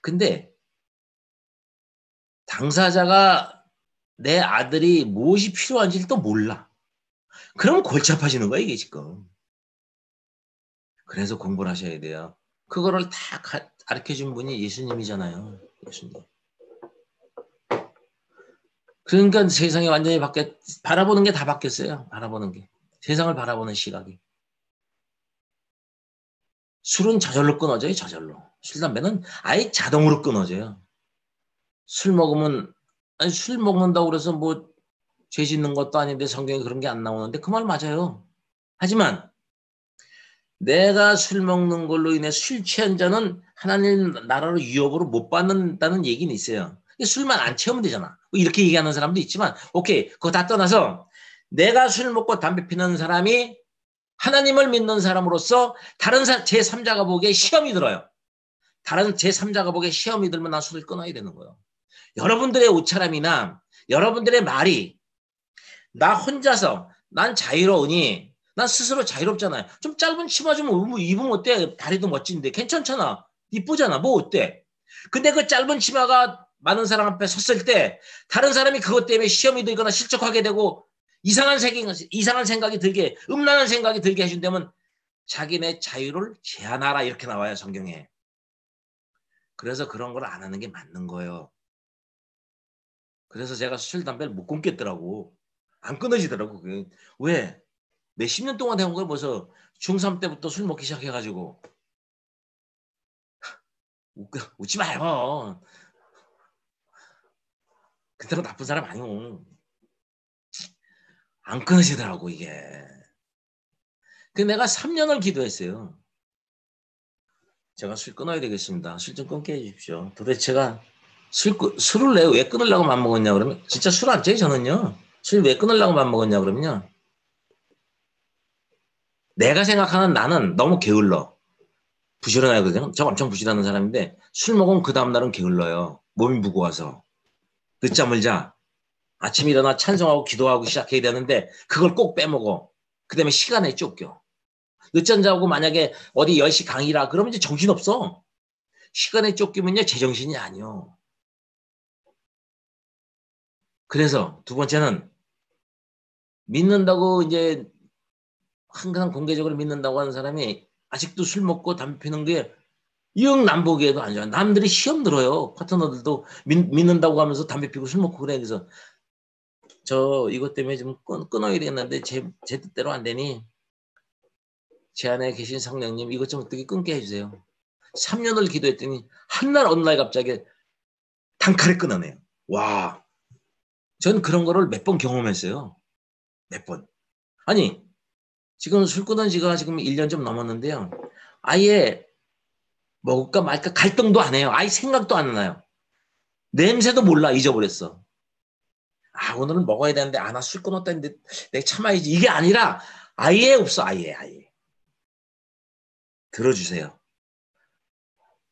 근데 당사자가 내 아들이 무엇이 필요한지를 또 몰라. 그럼 골치 아파지는 거야 이게 지금. 그래서 공부를 하셔야 돼요. 그거를 다 가르쳐준 분이 예수님이잖아요. 예수님. 그러니까 세상이 완전히 바라보는 게 다 바뀌었어요. 바라보는 게. 세상을 바라보는 시각이. 술은 저절로 끊어져요. 저절로. 술, 담배는 아예 자동으로 끊어져요. 술 먹으면 아니 술 먹는다고 그래서 뭐 죄 짓는 것도 아닌데 성경에 그런 게 안 나오는데 그 말 맞아요. 하지만 내가 술 먹는 걸로 인해 술 취한 자는 하나님 나라로 유업으로 못 받는다는 얘기는 있어요. 술만 안 채우면 되잖아. 이렇게 얘기하는 사람도 있지만 오케이 그거 다 떠나서 내가 술 먹고 담배 피는 사람이 하나님을 믿는 사람으로서 다른 제3자가 보기에 시험이 들어요. 다른 제3자가 보기에 시험이 들면 난 술을 끊어야 되는 거예요. 여러분들의 옷차림이나 여러분들의 말이 나 혼자서 난 자유로우니 난 스스로 자유롭잖아요. 좀 짧은 치마 좀 입으면 어때? 다리도 멋진데 괜찮잖아. 이쁘잖아. 뭐 어때? 근데 그 짧은 치마가 많은 사람 앞에 섰을 때 다른 사람이 그것 때문에 시험이 들거나 실족하게 되고 이상한 생각이 들게 음란한 생각이 들게 해준다면 자기네 자유를 제한하라 이렇게 나와요 성경에. 그래서 그런 걸 안 하는 게 맞는 거예요. 그래서 제가 술, 담배를 못 끊겠더라고. 안 끊어지더라고. 왜? 몇십 년 동안 해온 걸 벌써 중3 때부터 술 먹기 시작해가지고. 웃지 마요. 그때로 나쁜 사람 아니오. 안 끊어지더라고 이게. 내가 3년을 기도했어요. 제가 술 끊어야 되겠습니다. 술 좀 끊게 해주십시오. 도대체 제가 술을 내가 왜 끊으려고 맘먹었냐 그러면 진짜 술 안 째요 저는요. 술 왜 끊으려고 맘먹었냐 그러면요. 내가 생각하는 나는 너무 게을러. 부지런하거든요. 저 엄청 부지런한 사람인데 술 먹으면 그 다음날은 게을러요. 몸이 무거워서. 늦잠을 자. 아침에 일어나 찬송하고 기도하고 시작해야 되는데 그걸 꼭 빼먹어. 그 다음에 시간에 쫓겨. 늦잠 자고 만약에 어디 10시 강의라 그러면 이제 정신없어. 시간에 쫓기면요 제정신이 아니요. 그래서 두 번째는 믿는다고 이제 항상 공개적으로 믿는다고 하는 사람이 아직도 술 먹고 담배 피는 게 영 남보기에도 안 좋아. 남들이 시험 들어요. 파트너들도 믿는다고 하면서 담배 피고 술 먹고 그래. 그래서 저 이것 때문에 좀 끊어야 되겠는데 제 뜻대로 안 되니 제 안에 계신 성령님 이것 좀 어떻게 끊게 해주세요. 3년을 기도했더니 한날 어느 날 갑자기 단칼에 끊어내요. 와, 전 그런 거를 몇 번 경험했어요. 몇 번. 아니 지금 술 끊은 지가 지금 1년 좀 넘었는데요. 아예 먹을까 말까 갈등도 안 해요. 아예 생각도 안 나요. 냄새도 몰라. 잊어버렸어. 아 오늘은 먹어야 되는데 나 술 끊었다는데 내가 참아야지. 이게 아니라 아예 없어. 아예. 들어주세요.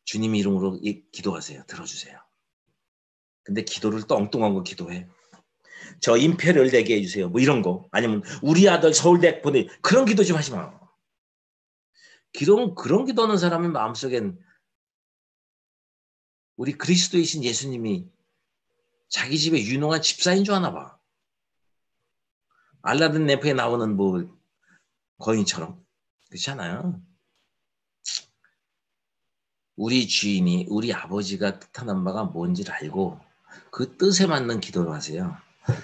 주님 이름으로 기도하세요. 들어주세요. 근데 기도를 또 엉뚱한 거 기도해. 저 임페리얼 되게 해주세요. 뭐 이런 거. 아니면 우리 아들 서울대 보내. 그런 기도 좀 하지 마. 그런 기도하는 사람의 마음속엔 우리 그리스도이신 예수님이 자기 집에 유능한 집사인 줄 아나 봐. 알라딘 램프에 나오는 뭐 거인처럼. 그렇지 않아요? 우리 주인이 우리 아버지가 뜻하는 바가 뭔지를 알고 그 뜻에 맞는 기도를 하세요.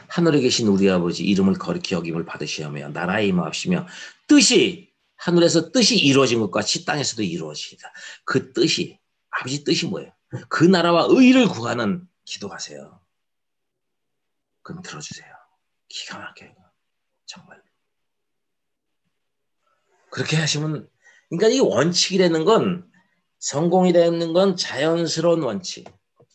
하늘에 계신 우리 아버지 이름을 거룩히 여김을 받으시오며 나라의 임하옵시며 뜻이 하늘에서 뜻이 이루어진 것 같이 땅에서도 이루어지다. 그 뜻이 아버지 뜻이 뭐예요? 그 나라와 의를 구하는 기도하세요. 그럼 들어주세요. 기가 막혀요. 정말. 그렇게 하시면 그러니까 이 원칙이라는 건 성공이라는 건 자연스러운 원칙.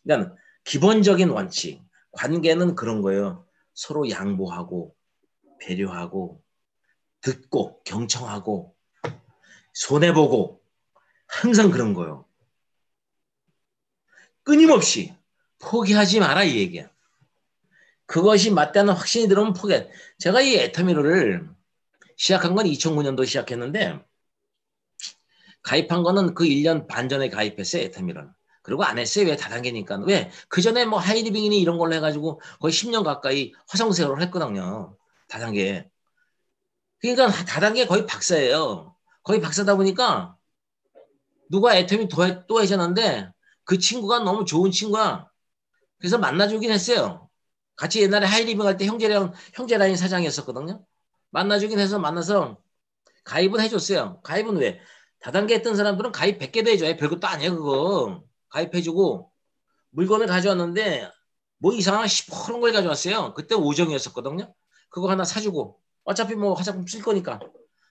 그러니까 기본적인 원칙. 관계는 그런 거예요. 서로 양보하고 배려하고 듣고 경청하고 손해보고 항상 그런 거예요. 끊임없이 포기하지 마라 이 얘기야. 그것이 맞다는 확신이 들어오면 포기해. 제가 이 애터미를 시작한 건 2009년도에 시작했는데 가입한 거는 그 1년 반 전에 가입했어요. 애터미를. 그리고 안 했어요. 왜 다단계니까. 왜? 그 전에 뭐 하이리빙이니 이런 걸로 해가지고 거의 10년 가까이 화성세월을 했거든요. 다단계. 그러니까 다단계 거의 박사예요. 거의 박사다 보니까 누가 애터미 또 해줬는데 그 친구가 너무 좋은 친구야. 그래서 만나주긴 했어요. 같이 옛날에 하이리빙 할 때 형제라인 사장이었었거든요. 만나주긴 해서 만나서 가입은 해줬어요. 가입은 왜? 다단계 했던 사람들은 가입 100개도 해줘요. 별것도 아니에요 그거. 가입해주고 물건을 가져왔는데 뭐 이상한 시퍼런 걸 가져왔어요. 그때 오정이었었거든요. 그거 하나 사주고 어차피 뭐 화장품 쓸 거니까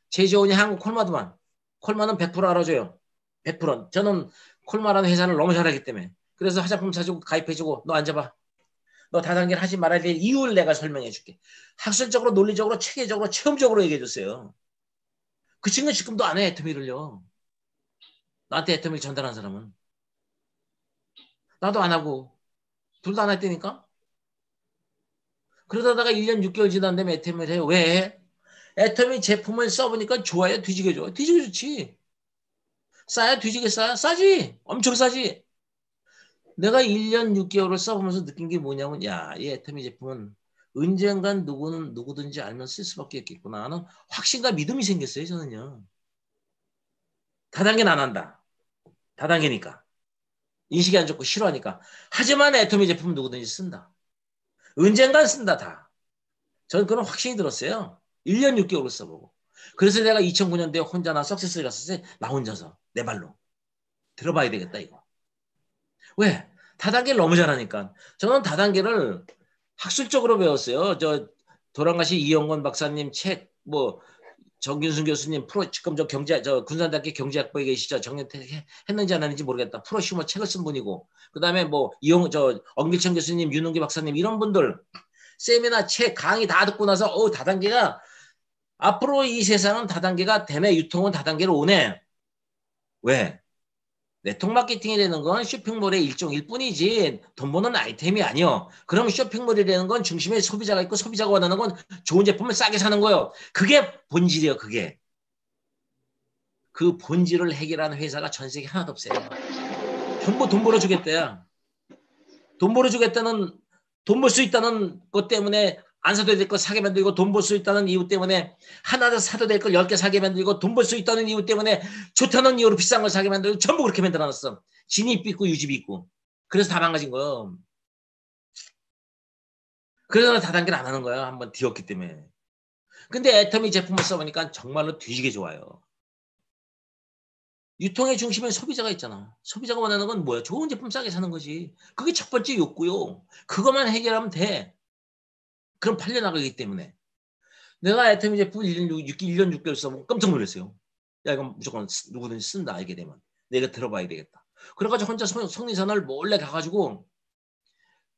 제조원이 한국 콜마드만. 콜마는 100% 알아줘요. 100%. 저는 콜마라는 회사를 너무 잘하기 때문에. 그래서 화장품 사주고 가입해주고 너 앉아봐. 너 다단계를 하지 말아야 될 이유를 내가 설명해 줄게. 학술적으로 논리적으로 체계적으로 체험적으로 얘기해 줬어요. 그 친구는 지금도 안 해. 애터미를요. 나한테 애터미를 전달한 사람은. 나도 안 하고 둘 다 안 했다니까. 그러다가 1년 6개월 지난 다음에 애터미를 해요. 왜? 애터미 제품을 써보니까 좋아요. 뒤지게 좋아. 뒤지게 좋지. 싸야 뒤지게 싸. 싸지. 엄청 싸지. 내가 1년 6개월을 써보면서 느낀 게 뭐냐면 야, 이 애터미 제품은 언젠간 누구든지 알면 쓸 수밖에 없겠구나 하는 확신과 믿음이 생겼어요. 저는요. 다단계는 안 한다. 다단계니까. 인식이 안 좋고 싫어하니까. 하지만 애터미 제품은 누구든지 쓴다. 언젠간 쓴다 다. 저는 그런 확신이 들었어요. 1년 6개월을 써보고. 그래서 내가 2009년도에 혼자 나 석세스를 갔을 때 나 혼자서 내 발로 들어봐야 되겠다 이거. 왜? 다단계를 너무 잘하니까. 저는 다단계를 학술적으로 배웠어요. 저 돌아가신 이영건 박사님 책, 뭐 정균순 교수님 프로 지금 저 경제 저 군산대학교 경제학부에 계시죠. 정년퇴 했는지 안 했는지 모르겠다. 프로슈머 책을 쓴 분이고, 그다음에 뭐 이용 저 엄길천 교수님, 윤은기 박사님 이런 분들 세미나 책 강의 다 듣고 나서 다단계가 앞으로 이 세상은 다단계가 되네, 유통은 다단계로 오네. 왜? 네트워크 마케팅이라는 건 쇼핑몰의 일종일 뿐이지 돈 버는 아이템이 아니요. 그럼 쇼핑몰이라는 건 중심에 소비자가 있고 소비자가 원하는 건 좋은 제품을 싸게 사는 거예요. 그게 본질이에요. 그게. 그 본질을 해결하는 회사가 전 세계에 하나도 없어요. 전부 돈 벌어주겠대요. 돈 벌어주겠다는, 돈 벌 수 있다는 것 때문에 안 사도 될 거 사게 만들고, 돈 벌 수 있다는 이유 때문에 하나 더 사도 될 걸 10개 사게 만들고, 돈 벌 수 있다는 이유 때문에 좋다는 이유로 비싼 걸 사게 만들고, 전부 그렇게 만들어놨어. 진입 있고 유집 있고. 그래서 다 망가진 거예요. 그래서 다단계를 안 하는 거야. 한번 뒤었기 때문에. 근데 애터미 제품을 써보니까 정말로 뒤지게 좋아요. 유통의 중심에 소비자가 있잖아. 소비자가 원하는 건 뭐야? 좋은 제품 싸게 사는 거지. 그게 첫 번째 욕구요. 그것만 해결하면 돼. 그럼 팔려나가기 때문에. 내가 애터미 제품 1년 6개월 써보고 깜짝 놀랐어요. 야, 이건 무조건 누구든지 쓴다, 알게 되면. 내가 들어봐야 되겠다. 그래가지고 혼자 성리산을 몰래 가가지고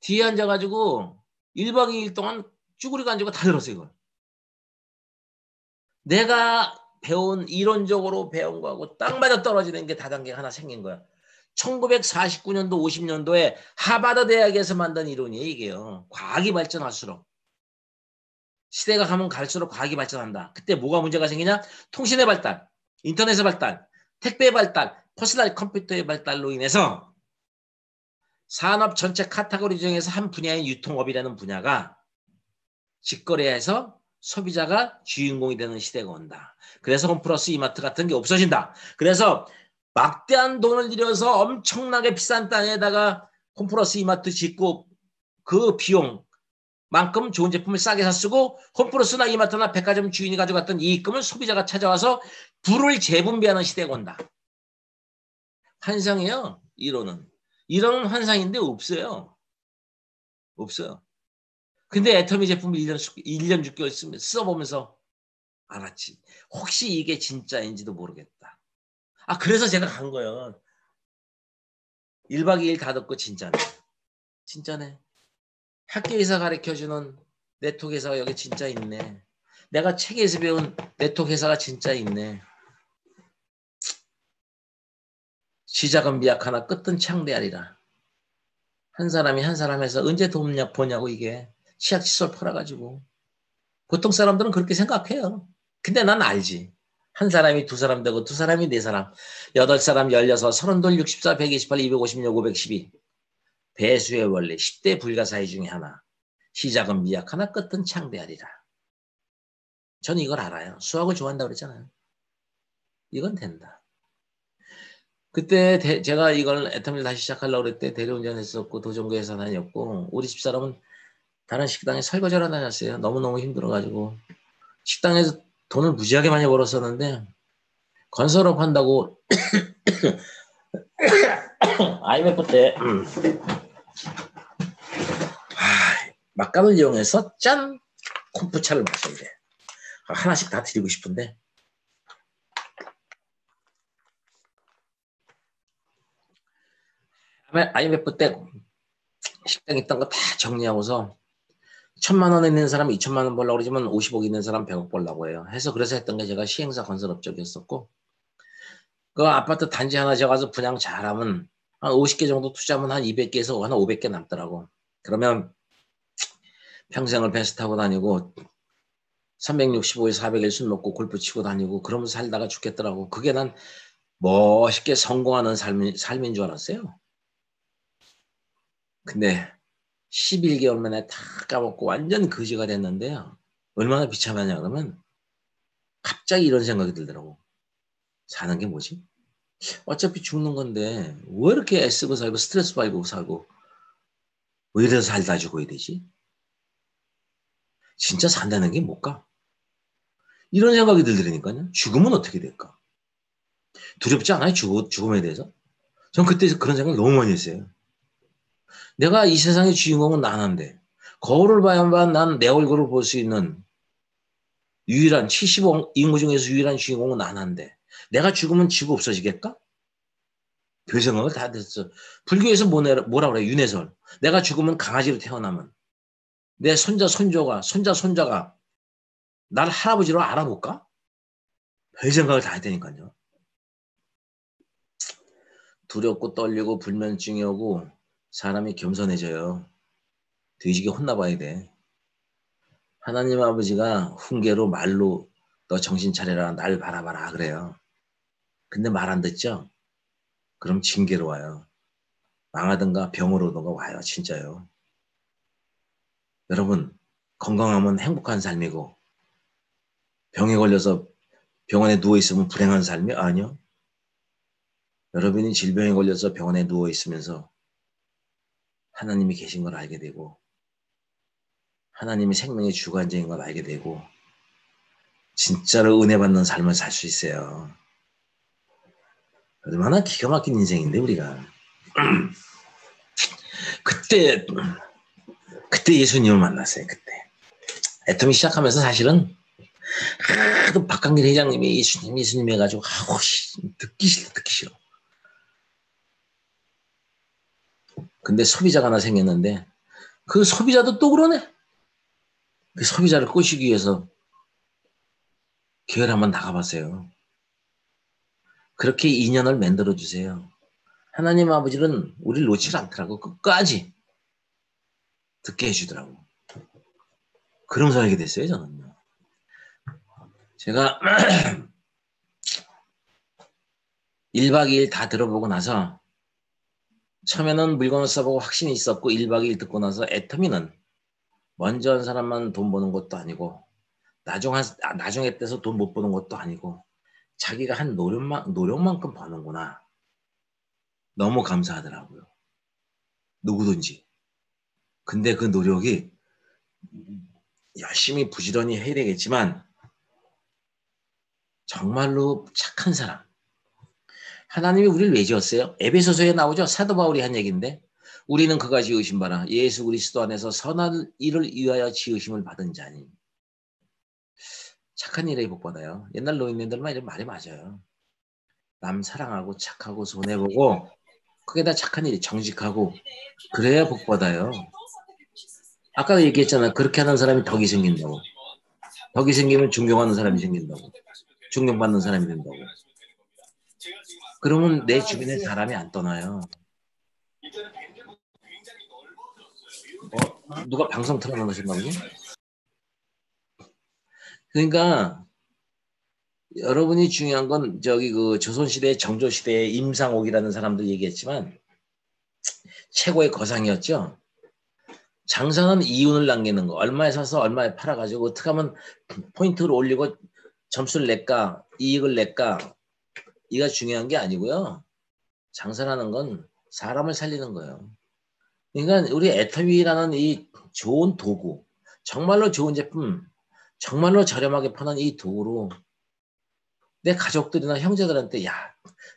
뒤에 앉아가지고 1박 2일 동안 쭈구리가 앉아고 다 들었어요, 이걸. 내가 배운, 이론적으로 배운 거하고 딱 맞아 떨어지는 게 다단계가 하나 생긴 거야. 1949년도, 50년도에 하버드 대학에서 만든 이론이에요, 이게요. 과학이 발전할수록. 시대가 가면 갈수록 과학이 발전한다. 그때 뭐가 문제가 생기냐? 통신의 발달, 인터넷의 발달, 택배의 발달, 퍼스널 컴퓨터의 발달로 인해서 산업 전체 카테고리 중에서 한 분야인 유통업이라는 분야가 직거래해서 소비자가 주인공이 되는 시대가 온다. 그래서 홈플러스 이마트 같은 게 없어진다. 그래서 막대한 돈을 들여서 엄청나게 비싼 땅에다가 홈플러스 이마트 짓고 그 비용만큼 좋은 제품을 싸게 쓰고 홈플러스나 이마트나 백화점 주인이 가져갔던 이익금을 소비자가 찾아와서 부를 재분배하는 시대가 온다. 환상이에요. 이론은 환상인데 없어요. 없어요. 근데 애터미 제품 1년 6개월 써보면서 알았지. 혹시 이게 진짜인지도 모르겠다. 아, 그래서 제가 간 거예요. 1박 2일 다 듣고 진짜네. 진짜네. 학교에서 가르쳐주는 네트워크 회사가 여기 진짜 있네. 내가 책에서 배운 네트워크 회사가 진짜 있네. 시작은 미약하나 끝은 창대하리라. 한 사람이 한 사람에서 언제 돈 버냐고, 이게. 치약칫솔 팔아가지고. 보통 사람들은 그렇게 생각해요. 근데 난 알지. 한 사람이 두 사람 되고 두 사람이 네 사람, 8사람 16, 32, 64, 128, 256, 512. 배수의 원리, 10대 불가사의 중에 하나. 시작은 미약하나 끝은 창대하리라. 전 이걸 알아요. 수학을 좋아한다고 그랬잖아요. 이건 된다. 그때 제가 이걸 애터미를 다시 시작하려고 그럴 때 대리운전 했었고 도정교회사 다녔고, 우리 집사람은 다른 식당에 설거지하러 다녔어요. 너무너무 힘들어가지고. 식당에서 돈을 무지하게 많이 벌었었는데 건설업 한다고 IMF 때 막간을 이용해서 짠! 콤프차를 마셔야 돼. 하나씩 다 드리고 싶은데 IMF 때 식당 있던 거 다 정리하고서 1,000만 원 있는 사람 2,000만 원 벌려고 그러지만 50억 있는 사람 100억 벌려고 해요. 그래서 했던 게 제가 시행사 건설업 쪽이었었고, 그 아파트 단지 하나 지어가서 분양 잘하면 한 50개 정도 투자하면 한 200개에서 한 500개 남더라고. 그러면 평생을 벤츠 타고 다니고 365일 400일 술 먹고 골프 치고 다니고 그러면서 살다가 죽겠더라고. 그게 난 멋있게 성공하는 삶인 줄 알았어요. 근데 11개월 만에 다 까먹고 완전 거지가 됐는데요. 얼마나 비참하냐 그러면 갑자기 이런 생각이 들더라고. 사는 게 뭐지? 어차피 죽는 건데 왜 이렇게 애쓰고 살고 스트레스 받고 살고 왜 이래서 살다 죽어야 되지? 진짜 산다는 게 뭘까? 이런 생각이 들더라니까요. 죽으면 어떻게 될까? 두렵지 않아요? 죽음에 대해서? 전 그때 그런 생각 너무 많이 했어요. 내가 이 세상의 주인공은 나는데 거울을 봐야만 난 내 얼굴을 볼 수 있는 유일한 70억 인구 중에서 유일한 주인공은 나는데 내가 죽으면 지구 없어지겠까? 그 생각을 다 했어. 불교에서 뭐라 그래? 윤회설. 내가 죽으면 강아지로 태어나면 내 손자 손자가 날 할아버지로 알아볼까? 별 생각을 다 했다니까요. 두렵고 떨리고 불면증이 오고 사람이 겸손해져요. 돼지게 혼나봐야 돼. 하나님 아버지가 훈계로 말로 너 정신 차려라 날 바라봐라 그래요. 근데 말 안 듣죠? 그럼 징계로 와요. 망하든가 병으로 오든가 와요. 진짜요. 여러분 건강하면 행복한 삶이고 병에 걸려서 병원에 누워있으면 불행한 삶이 아니요. 여러분이 질병에 걸려서 병원에 누워있으면서 하나님이 계신 걸 알게 되고 하나님이 생명의 주관자인 걸 알게 되고 진짜로 은혜 받는 삶을 살 수 있어요. 얼마나 기가 막힌 인생인데 우리가. 그때 예수님을 만났어요. 그때 애터미 시작하면서 사실은 하도 박강길 회장님이 예수님 해가지고 듣기 싫어. 근데 소비자가 하나 생겼는데 그 소비자도 또 그러네. 그 소비자를 꼬시기 위해서 교회를 한번 나가봤어요. 그렇게 인연을 만들어 주세요. 하나님 아버지는 우리를 놓치지 않더라고. 끝까지 듣게 해주더라고. 그러면서 알게 됐어요. 저는요. 제가 1박 2일 다 들어보고 나서 처음에는 물건을 써보고 확신이 있었고 1박 2일 듣고 나서 애터미는 먼저 한 사람만 돈 버는 것도 아니고 나중에 떼서 돈 못 버는 것도 아니고 자기가 한 노력만큼 버는구나. 너무 감사하더라고요. 누구든지. 근데 그 노력이 열심히 부지런히 해야 되겠지만 정말로 착한 사람. 하나님이 우리를 왜 지었어요? 에베소서에 나오죠. 사도 바울이 한 얘기인데 우리는 그가 지으신 바라 예수 그리스도 안에서 선한 일을 위하여 지으심을 받은 자니. 착한 일에 복받아요. 옛날 노인네들만 이런 말이 맞아요. 남 사랑하고 착하고 손해보고 그게 다 착한 일이 정직하고 그래야 복받아요. 아까 얘기했잖아. 그렇게 하는 사람이 덕이 생긴다고. 덕이 생기면 존경하는 사람이 생긴다고. 존경받는 사람이 된다고. 그러면 내 주변에 사람이 안 떠나요. 누가 방송 틀어놓으셨나 보지? 그러니까 여러분이 중요한 건 그 조선시대 정조시대의 임상옥이라는 사람도 얘기했지만 최고의 거상이었죠. 장사는 이윤을 남기는 거. 얼마에 사서 얼마에 팔아가지고 어떻게 하면 포인트를 올리고 점수를 낼까 이익을 낼까 이가 중요한 게 아니고요. 장사라는 건 사람을 살리는 거예요. 그러니까 우리 애터미라는 이 좋은 도구 정말로 좋은 제품 정말로 저렴하게 파는 이 도구로 내 가족들이나 형제들한테 야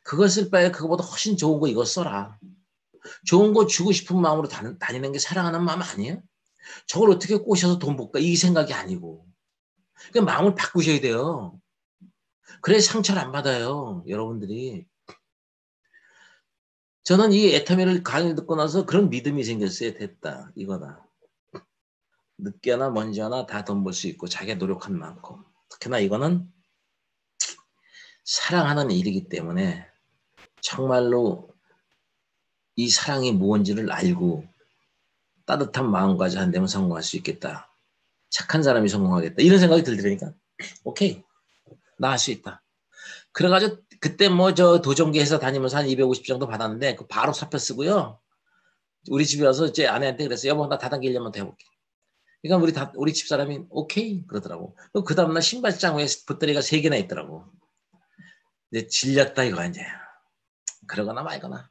그거 쓸 바에 그거보다 훨씬 좋은 거 이거 써라. 좋은 거 주고 싶은 마음으로 다니는 게 사랑하는 마음 아니에요? 저걸 어떻게 꼬셔서 돈 벌까 이 생각이 아니고 그러니까 마음을 바꾸셔야 돼요. 그래 상처를 안 받아요. 여러분들이. 저는 이 애터미를 강의 듣고 나서 그런 믿음이 생겼어요. 됐다. 이거다. 늦게 하나 먼지 하나 다 돈 벌 수 있고 자기가 노력한 만큼. 특히나 이거는 사랑하는 일이기 때문에 정말로 이 사랑이 무언지를 알고 따뜻한 마음까지 한다면 성공할 수 있겠다. 착한 사람이 성공하겠다. 이런 생각이 들더라니까 오케이. 나 할 수 있다. 그래가지고 그때 저 도전기 회사 다니면서 한 250 정도 받았는데 그 바로 사표 쓰고요. 우리 집에 와서 제 아내한테 그랬어요. 여보 나 다단계 1년만 더 해볼게. 그러니까 우리 집사람이 오케이 그러더라고. 그 다음날 신발장 위에 붓다리가 3개나 있더라고. 이제 질렸다 이거 이제. 그러거나 말거나.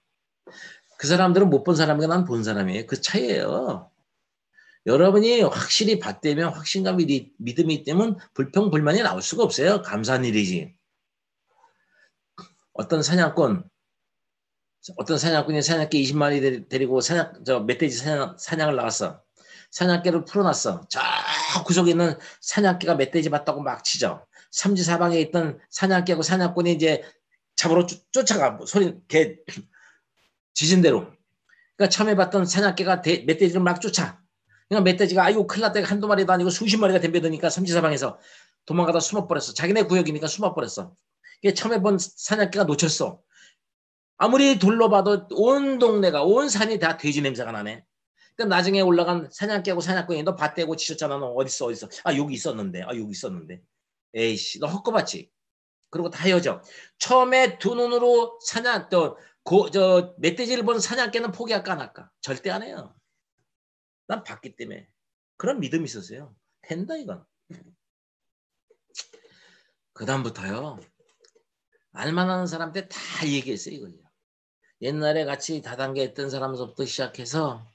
그 사람들은 못 본 사람이고 난 본 사람이에요. 그 차이예요. 여러분이 확실히 받되면 확신감이 믿음이 있다면 불평불만이 나올 수가 없어요. 감사한 일이지. 어떤 사냥꾼이 사냥개 20마리 데리고 멧돼지 사냥을 나갔어. 사냥개를 풀어놨어. 저 구석에 있는 사냥개가 멧돼지 봤다고 막 치죠. 삼지사방에 있던 사냥개하고 사냥꾼이 이제 잡으러 쫓아가. 개 지진 대로. 그러니까 처음에 봤던 사냥개가 멧돼지를 막 쫓아. 그러니까 멧돼지가 아이고 큰일 났다. 한두 마리도 아니고 수십 마리가 덤벼드니까 삼지사방에서 도망가다 숨어버렸어. 자기네 구역이니까 숨어버렸어. 처음에 본 사냥개가 놓쳤어. 아무리 둘러봐도 온 동네가 온 산이 다 돼지 냄새가 나네. 그러니까 나중에 올라간 사냥개하고 사냥꾼이 너 밭 대고 치셨잖아. 너 어딨어. 아 여기 있었는데. 에이씨 너 헛거봤지. 그리고 다 헤어져. 처음에 두 눈으로 멧돼지를 본 사냥개는 포기할까 안 할까? 절대 안 해요. 난 봤기 때문에. 그런 믿음이 있었어요. 된다 이건. 그 다음부터요. 알만한 사람한테 다 얘기했어요. 이거요. 옛날에 같이 다단계 했던 사람서부터 시작해서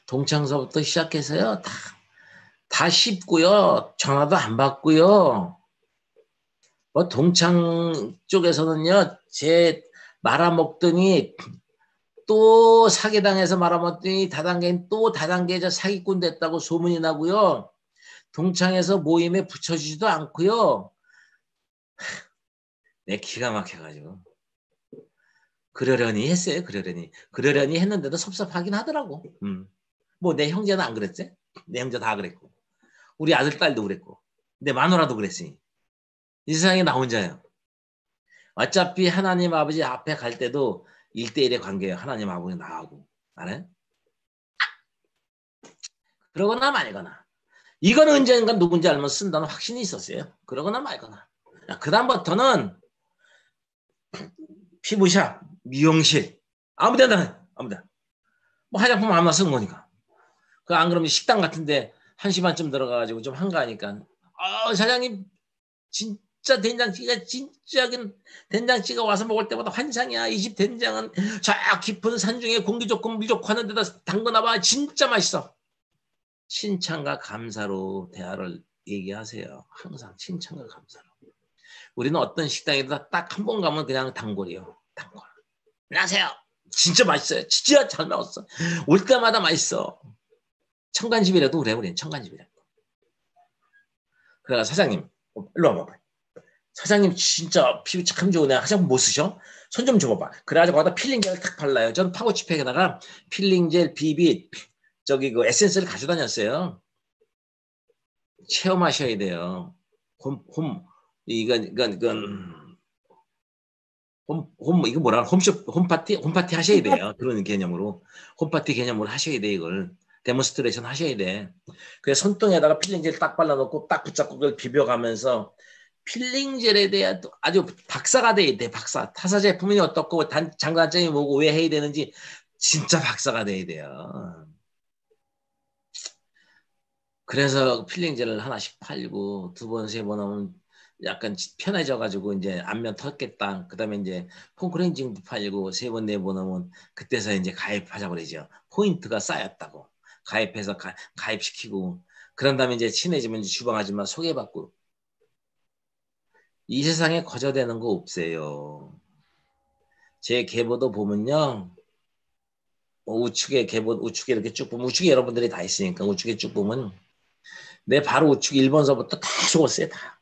동창서부터 시작해서요. 다 쉽고요. 전화도 안 받고요. 뭐 동창 쪽에서는요. 제 말아먹더니 또 사기당해서 말아먹더니 다단계는 또 다단계에서 사기꾼 됐다고 소문이 나고요. 동창에서 모임에 붙여주지도 않고요. 내 기가 막혀가지고 그러려니 했어요. 그러려니 했는데도 섭섭하긴 하더라고. 뭐 내 형제는 안 그랬지? 내 형제 다 그랬고 우리 아들 딸도 그랬고 내 마누라도 그랬으니 이 세상에 나 혼자예요. 어차피 하나님 아버지 앞에 갈 때도 1대1의 관계예요. 하나님 아버지 나하고. 알아요? 그러거나 말거나 이거는 언젠가 누군지 알면 쓴다는 확신이 있었어요. 그러거나 말거나 그 다음부터는 피부샵, 미용실 아무데나 뭐 화장품 아무나 쓰는 거니까. 그 안 그러면 식당 같은데 1시 반쯤 들어가가지고 좀 한가하니까 사장님 진짜 된장찌개가 와서 먹을 때마다 환상이야. 이 집 된장은 저 깊은 산 중에 공기 좋고 물 좋고 하는 데다 담그나봐. 진짜 맛있어. 칭찬과 감사로 대화를 얘기하세요. 항상 칭찬과 감사로. 우리는 어떤 식당에도 딱 한 번 가면 그냥 단골이요. 단골. 안녕하세요. 진짜 맛있어요. 진짜 잘 나왔어. 올 때마다 맛있어. 청간집이라도 그래. 우리는 청간집이라도. 그래가 사장님 일로 와봐. 사장님 진짜 피부 참 좋으네. 화장품 뭐 쓰셔? 손 좀 줘봐봐. 그래가지고 거기다 필링젤을 탁 발라요. 전 파우치팩에다가 필링젤, 비빗, 그 에센스를 가지고 다녔어요. 체험하셔야 돼요. 이거 뭐라 홈파티 하셔야 돼요. 그런 개념으로 홈파티 개념으로 하셔야 돼. 이걸 데몬스트레이션 하셔야 돼. 그래서 손등에다가 필링젤 딱 발라놓고 딱 붙잡고 그걸 비벼가면서 필링젤에 대해 아주 박사가 돼야 돼. 박사. 타사 제품이 어떻고 장단점이 뭐고 왜 해야 되는지 진짜 박사가 돼야 돼요. 그래서 필링젤을 하나씩 팔고 2번, 3번 하면 약간 편해져가지고 이제 안면 텄겠다. 그 다음에 이제 폼크렌징도 팔고 3번, 4번 하면 그때서 이제 가입하자고 그러죠. 포인트가 쌓였다고. 가입해서 가입시키고 그런 다음에 이제 친해지면 이제 주방 아줌마 소개받고. 이 세상에 거저되는 거 없어요. 제 계보도 보면요. 우측에 계보, 우측에 이렇게 쭉 보면 우측에 여러분들이 다 있으니까 우측에 쭉 보면 내 바로 우측 1번서부터 다 죽었어요. 다.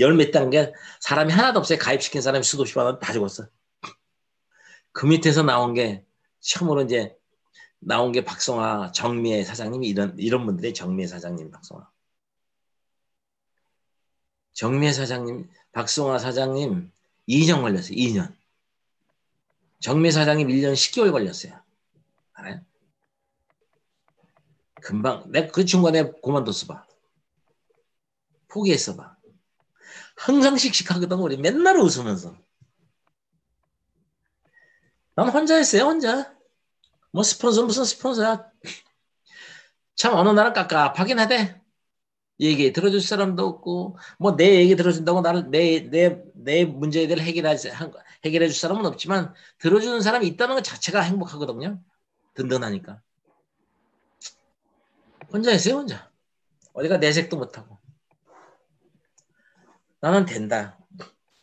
열 몇 단계 사람이 하나도 없어요. 가입시킨 사람이 수도 없이 많아 다 죽었어. 그 밑에서 나온 게 처음으로 이제 나온 게 박성화, 정미애 사장님이 이런 분들이 정미애 사장님, 박성화. 정미애 사장님, 박성화 사장님 2년 걸렸어요. 2년. 정미애 사장님 1년 10개월 걸렸어요. 알아요? 금방 내가 그 중간에 그만뒀어 봐. 포기했어 봐. 항상 씩씩하거든. 우리 맨날 웃으면서. 난 혼자 했어요. 혼자. 뭐 스폰서 무슨 스폰서야. 참 어느 날은 깝깝하긴 하대. 얘기 들어줄 사람도 없고 뭐 내 얘기 들어준다고 나를 내 문제들을 해결해 줄 사람은 없지만 들어주는 사람이 있다는 것 자체가 행복하거든요. 든든하니까. 혼자 했어요, 혼자. 어디가 내색도 못하고. 나는 된다.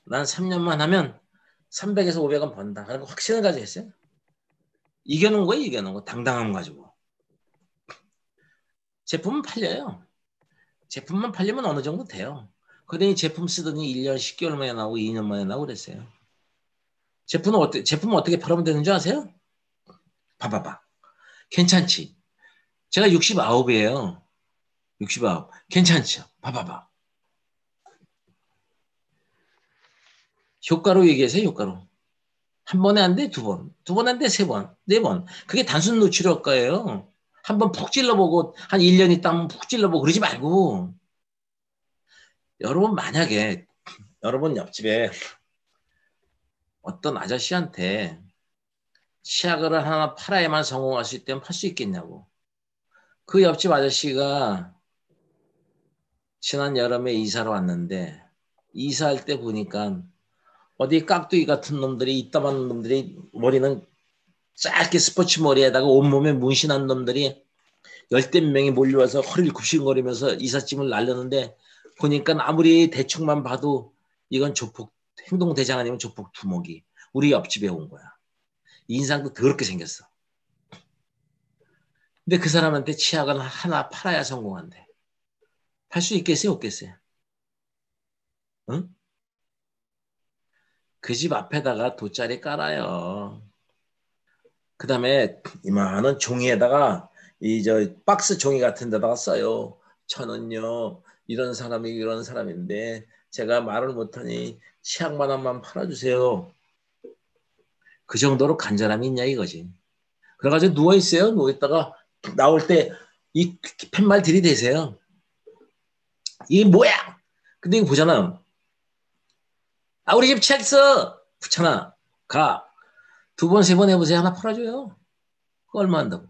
난 3년만 하면 300에서 500원 번다. 그런 거 확신을 가지고 했어요. 이겨놓은 거예요, 이겨놓은 거. 당당함 가지고. 제품은 팔려요. 제품만 팔리면 어느 정도 돼요. 그러더니 제품 쓰더니 1년 10개월 만에 나오고 2년 만에 나오고 그랬어요. 제품은 어떻게 팔으면 되는 줄 아세요? 봐봐봐. 괜찮지? 제가 69이에요. 69. 괜찮죠? 봐봐봐. 효과로 얘기하세요, 효과로. 한 번에 안 돼, 두 번. 두 번 안 돼, 세 번, 네 번. 그게 단순 노출 효과예요. 한 번 푹 찔러보고, 한 1년 있다 한번 푹 찔러보고 그러지 말고. 여러분, 만약에, 여러분 옆집에 어떤 아저씨한테 치약을 하나 팔아야만 성공할 수 있다면 팔 수 있겠냐고. 그 옆집 아저씨가 지난 여름에 이사를 왔는데, 이사할 때 보니까 어디 깍두기 같은 놈들이, 이따만 놈들이 머리는 짧게 스포츠 머리에다가 온몸에 문신한 놈들이 열댓 명이 몰려와서 허리를 굽신거리면서 이삿짐을 날렸는데 보니까 아무리 대충만 봐도 이건 조폭, 행동대장 아니면 조폭 두목이 우리 옆집에 온 거야. 인상도 더럽게 생겼어. 근데 그 사람한테 치약을 하나 팔아야 성공한대. 팔 수 있겠어요, 없겠어요? 응? 그 집 앞에다가 돗자리 깔아요. 그 다음에 이만한 종이에다가 박스 종이 같은 데다가 써요. 저는요 이런 사람인데 제가 말을 못하니 치약만 한만 팔아주세요. 그 정도로 간절함이 있냐 이거지. 그래가지고 누워있어요. 누워있다가 나올 때 이 팻말 들이대세요. 이게 뭐야? 근데 이거 보잖아. 아, 우리 집 치약 있어. 붙여놔. 가. 두 번, 세 번 해보세요. 하나 팔아줘요. 그거 얼마 한다고.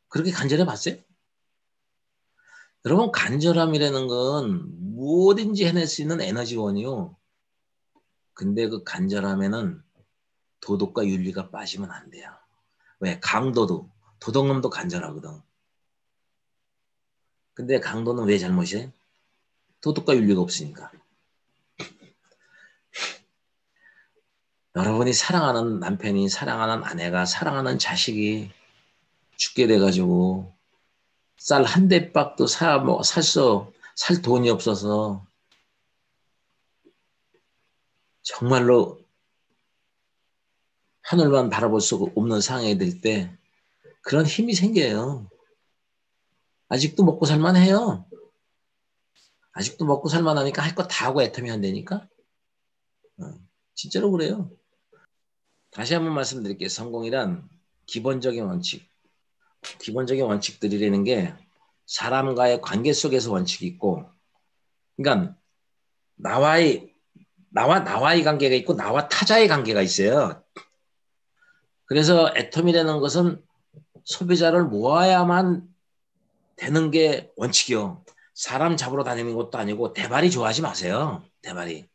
그렇게 간절해 봤어요? 여러분, 간절함이라는 건 뭐든지 해낼 수 있는 에너지원이요. 근데 그 간절함에는 도덕과 윤리가 빠지면 안 돼요. 왜? 강도도, 도덕놈도 간절하거든. 근데 강도는 왜 잘못이에요? 도덕과 윤리가 없으니까. 여러분이 사랑하는 남편이, 사랑하는 아내가, 사랑하는 자식이 죽게 돼가지고 쌀 한 대박도 살 돈이 없어서 정말로 하늘만 바라볼 수 없는 상황이 될 때 그런 힘이 생겨요. 아직도 먹고 살만해요. 아직도 먹고 살만하니까 할 거 다 하고 애터미 한다니까. 진짜로 그래요. 다시 한번 말씀드릴게요. 성공이란 기본적인 원칙. 기본적인 원칙들이라는 게 사람과의 관계 속에서 원칙이 있고, 그러니까 나와의 관계가 있고 나와 타자의 관계가 있어요. 그래서 애텀이라는 것은 소비자를 모아야만 되는 게 원칙이요. 사람 잡으러 다니는 것도 아니고 대발이 좋아하지 마세요. 대발이.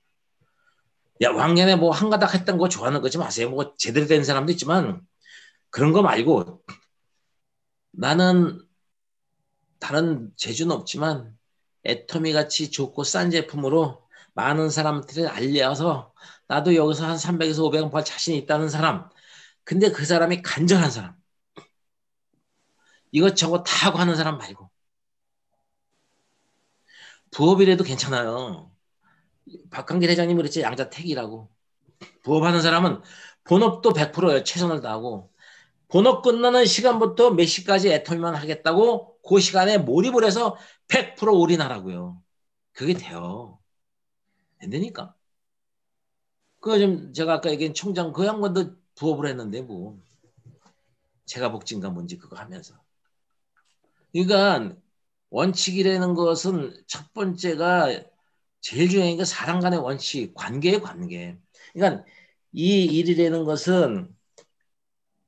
야, 왕년에 뭐 한가닥 했던 거 좋아하는 거지 마세요. 뭐 제대로 된 사람도 있지만 그런 거 말고 나는 다른 재주는 없지만 애터미 같이 좋고 싼 제품으로 많은 사람들을 알려서 나도 여기서 한 300에서 500원 벌 자신 있다는 사람. 근데 그 사람이 간절한 사람. 이것저것 다 하고 하는 사람 말고. 부업이라도 괜찮아요. 박한길 회장님이 그랬지, 양자택이라고. 부업하는 사람은 본업도 100%예요. 최선을 다하고. 본업 끝나는 시간부터 몇 시까지 애터미만 하겠다고 그 시간에 몰입을 해서 100% 올인하라고요. 그게 돼요. 안 되니까. 그거 좀 제가 아까 얘기한 총장 그 양반도 부업을 했는데 뭐. 제가 복진가 뭔지 그거 하면서. 그러니까 원칙이라는 것은 첫 번째가 제일 중요한 게 사람 간의 원칙, 관계의 관계. 그러니까 이 일이라는 것은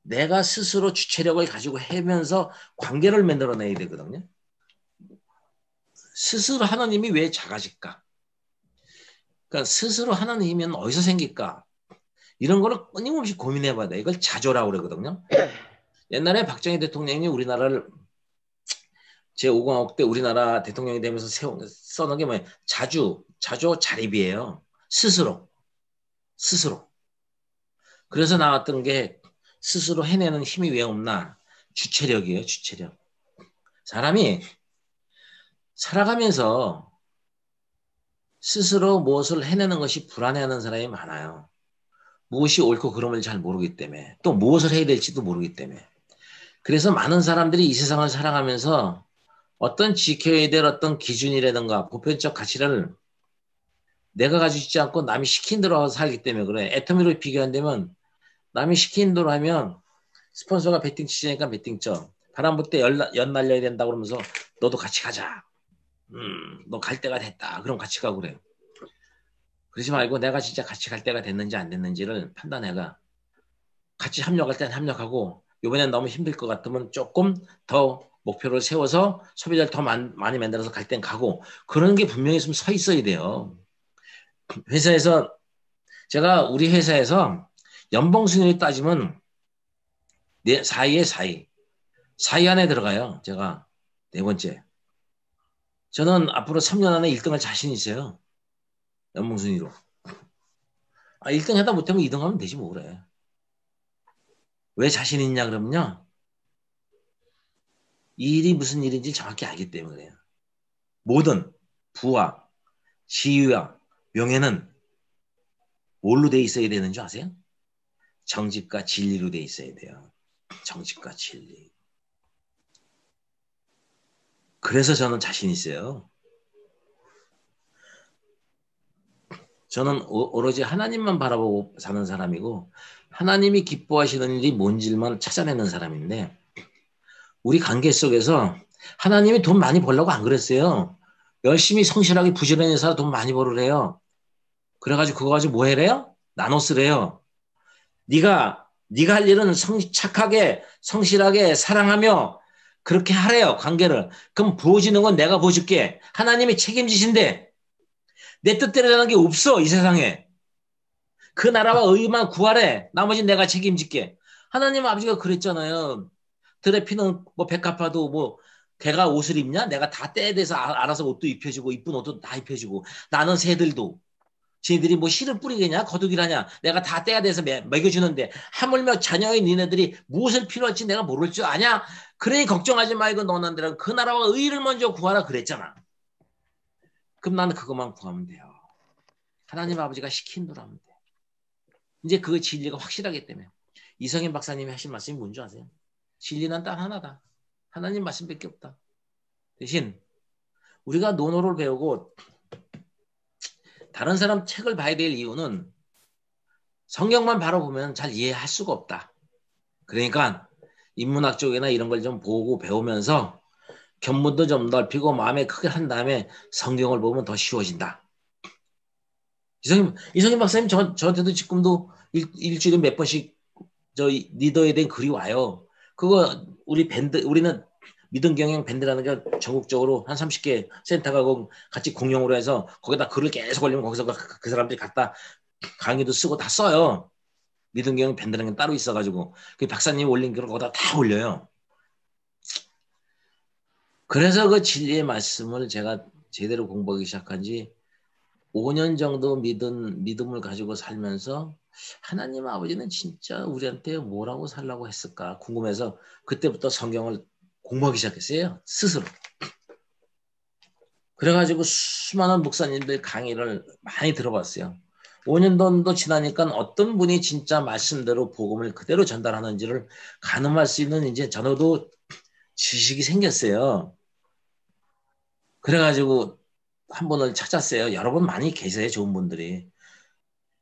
내가 스스로 주체력을 가지고 하면서 관계를 만들어내야 되거든요. 스스로 하는 힘이 왜 작아질까? 그러니까 스스로 하는 힘은 어디서 생길까? 이런 거를 끊임없이 고민해봐야 돼. 이걸 자조라고 그러거든요. 옛날에 박정희 대통령이 우리나라를 제5공화국 때 우리나라 대통령이 되면서 써놓은 게 뭐예요? 자주 자립이에요. 스스로. 그래서 나왔던 게 스스로 해내는 힘이 왜 없나? 주체력이에요. 주체력. 사람이 살아가면서 스스로 무엇을 해내는 것이 불안해하는 사람이 많아요. 무엇이 옳고 그름을 잘 모르기 때문에, 또 무엇을 해야 될지도 모르기 때문에. 그래서 많은 사람들이 이 세상을 살아가면서 어떤 지켜야 될 어떤 기준이라든가 보편적 가치를 내가 가지고 있지 않고 남이 시킨 대로 살기 때문에 그래. 애터미로 비교한다면 남이 시킨 대로 하면 스폰서가 배팅 치자니까 배팅 쳐. 바람 불 때 연 날려야 된다고 그러면서 너도 같이 가자. 너 갈 때가 됐다. 그럼 같이 가고 그래. 그러지 말고 내가 진짜 같이 갈 때가 됐는지 안 됐는지를 판단해가. 같이 협력할 때는 협력하고 이번엔 너무 힘들 것 같으면 조금 더 목표를 세워서 소비자를 더 많이 만들어서 갈 땐 가고 그런 게 분명히 좀 서 있어야 돼요. 회사에서 제가 우리 회사에서 연봉 순위를 따지면 4위에 4위. 4위 안에 들어가요. 제가 네 번째. 저는 앞으로 3년 안에 1등할 자신 있어요. 연봉 순위로. 1등 하다 못하면 2등 하면 되지 뭐 그래. 왜 자신 있냐 그러면요. 이 일이 무슨 일인지 정확히 알기 때문에 그래요. 모든 부와 지위와 명예는 뭘로 돼 있어야 되는 줄 아세요? 정직과 진리로 돼 있어야 돼요. 정직과 진리. 그래서 저는 자신 있어요. 저는 오로지 하나님만 바라보고 사는 사람이고 하나님이 기뻐하시는 일이 뭔지만 찾아내는 사람인데 우리 관계 속에서 하나님이 돈 많이 벌려고 안 그랬어요. 열심히 성실하게 부지런히 살아 돈 많이 벌으래요. 그래가지고 그거 가지고 뭐 해래요? 나눠 쓰래요. 네가 할 일은 착하게 성실하게 사랑하며 그렇게 하래요. 관계를. 그럼 부어지는 건 내가 부어줄게. 하나님이 책임지신대. 내 뜻대로 되는 게 없어 이 세상에. 그 나라와 의만 구하래. 나머지는 내가 책임질게. 하나님 아버지가 그랬잖아요. 들에 피는 뭐 백합화도 뭐 걔가 옷을 입냐? 내가 다 때에 대해서 알아서 옷도 입혀주고 이쁜 옷도 다 입혀주고 나는 새들도 쟤들이 뭐 씨를 뿌리겠냐? 거두기라냐? 내가 다 때가 돼서 먹여주는데 하물며 자녀의 니네들이 무엇을 필요할지 내가 모를 줄 아냐? 그러니 걱정하지 말고 너는 그 나라와 의를 먼저 구하라 그랬잖아. 그럼 나는 그것만 구하면 돼요. 하나님 아버지가 시킨 대로 하면 돼. 이제 그 진리가 확실하기 때문에 이성현 박사님이 하신 말씀이 뭔지 아세요? 진리는 딱 하나다. 하나님 말씀밖에 없다. 대신 우리가 논어를 배우고 다른 사람 책을 봐야 될 이유는 성경만 바로 보면 잘 이해할 수가 없다. 그러니까 인문학 쪽이나 이런 걸 좀 보고 배우면서 견문도 좀 넓히고 마음에 크게 한 다음에 성경을 보면 더 쉬워진다. 이성임 박사님 저한테도 지금도 일주일에 몇 번씩 저 리더에 대한 글이 와요. 그거 우리는 믿음 경영 밴드라는 게 전국적으로 한 30개 센터가 같이 공용으로 해서 거기다 글을 계속 올리면 거기서 그 사람들이 갖다 강의도 쓰고 다 써요. 믿음 경영 밴드라는 게 따로 있어가지고 그 박사님이 올린 글을 거기다 다 올려요. 그래서 그 진리의 말씀을 제가 제대로 공부하기 시작한 지 5년 정도 믿음을 가지고 살면서 하나님 아버지는 진짜 우리한테 뭐라고 살라고 했을까 궁금해서 그때부터 성경을 공부하기 시작했어요. 스스로. 그래가지고 수많은 목사님들 강의를 많이 들어봤어요. 5년 정도 지나니까 어떤 분이 진짜 말씀대로 복음을 그대로 전달하는지를 가늠할 수 있는 이제 저도 지식이 생겼어요. 그래가지고 한 분을 찾았어요. 여러분 많이 계세요. 좋은 분들이.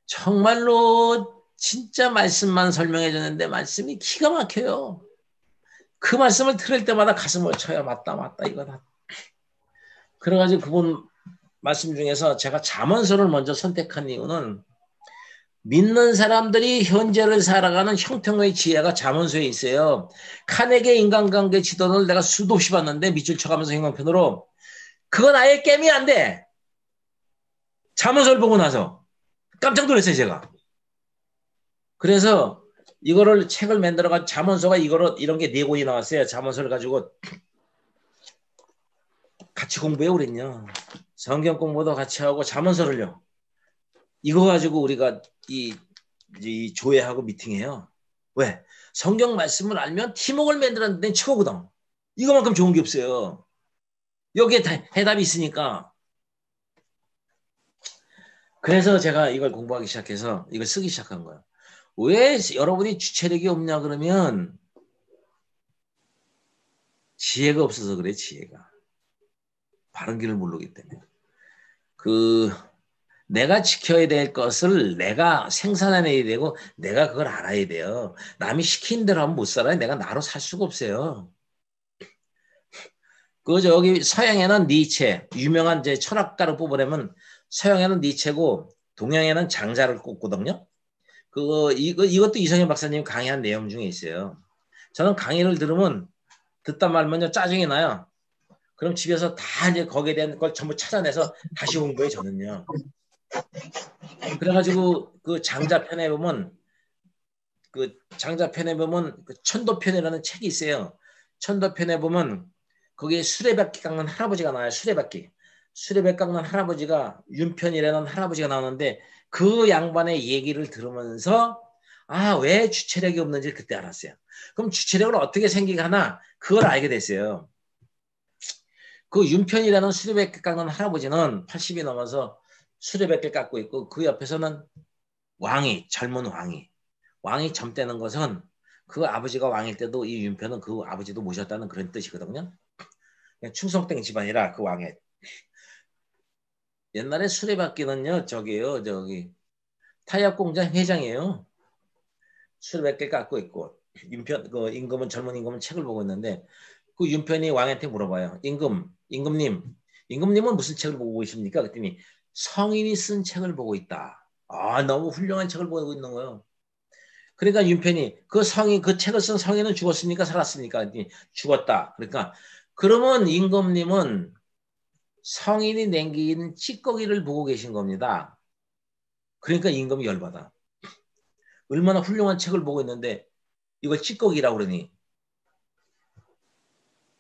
정말로 진짜 말씀만 설명해 주는데 말씀이 기가 막혀요. 그 말씀을 들을 때마다 가슴을 쳐요. 맞다 이거다. 그래가지고 그분 말씀 중에서 제가 잠언서를 먼저 선택한 이유는 믿는 사람들이 현재를 살아가는 형통의 지혜가 잠언서에 있어요. 카네게 인간관계 지도를 내가 수도 없이 봤는데 밑줄 쳐가면서 행방편으로 그건 아예 깨미 안 돼. 잠언서를 보고 나서 깜짝 놀랐어요 제가. 그래서 이거를 책을 만들어가지고 잠언서가 이런 게 4권이 나왔어요. 잠언서를 가지고 같이 공부해요, 우린요. 성경 공부도 같이 하고 잠언서를요. 이거 가지고 우리가 이 조회하고 미팅해요. 왜? 성경 말씀을 알면 팀워크를 만드는 데는 최고거든. 이거만큼 좋은 게 없어요. 여기에 다 해답이 있으니까. 그래서 제가 이걸 공부하기 시작해서 이걸 쓰기 시작한 거예요. 왜 여러분이 주체력이 없냐 그러면 지혜가 없어서 그래, 지혜가. 바른 길을 모르기 때문에. 내가 지켜야 될 것을 내가 생산해내야 되고 내가 그걸 알아야 돼요. 남이 시킨 대로 하면 못 살아요. 내가 나로 살 수가 없어요. 저기 서양에는 니체, 유명한 제 철학가를 뽑으려면 서양에는 니체고 동양에는 장자를 꼽거든요. 이것도 이성현 박사님 강의한 내용 중에 있어요. 저는 강의를 들으면 듣다 말면요 짜증이 나요. 그럼 집에서 다 이제 거기에 대한 걸 전부 찾아내서 다시 공부해 저는요. 그래가지고 그 장자편에 보면 그 천도편이라는 책이 있어요. 천도편에 보면 거기에 수레바퀴 깎는 할아버지가 나와요. 수레바퀴 깎는 할아버지가 윤편이라는 할아버지가 나오는데 그 양반의 얘기를 들으면서 왜 주체력이 없는지 그때 알았어요. 그럼 주체력을 어떻게 생기게 하나 그걸 알게 됐어요. 그 윤편이라는 수레바퀴 깎는 할아버지는 80이 넘어서 수레바퀴 깎고 있고 그 옆에서는 젊은 왕이 젊다는 것은 그 아버지가 왕일 때도 이 윤편은 그 아버지도 모셨다는 그런 뜻이거든요. 충성땡 집안이라 그 왕의 옛날에 수레바퀴는요 저기 타협공장 회장이에요. 수레바퀴 깎고 있고 윤편 젊은 임금은 책을 보고 있는데 그 윤편이 왕한테 물어봐요. 임금님은 무슨 책을 보고 계십니까? 그랬더니 성인이 쓴 책을 보고 있다. 너무 훌륭한 책을 보고 있는 거예요. 그러니까 윤편이 그 책을 쓴 성인은 죽었습니까? 살았습니까? 그랬더니 죽었다. 그러면 임금님은 성인이 남긴 찌꺼기를 보고 계신 겁니다. 그러니까 임금이 열받아. 얼마나 훌륭한 책을 보고 있는데 이걸 찌꺼기라고 그러니.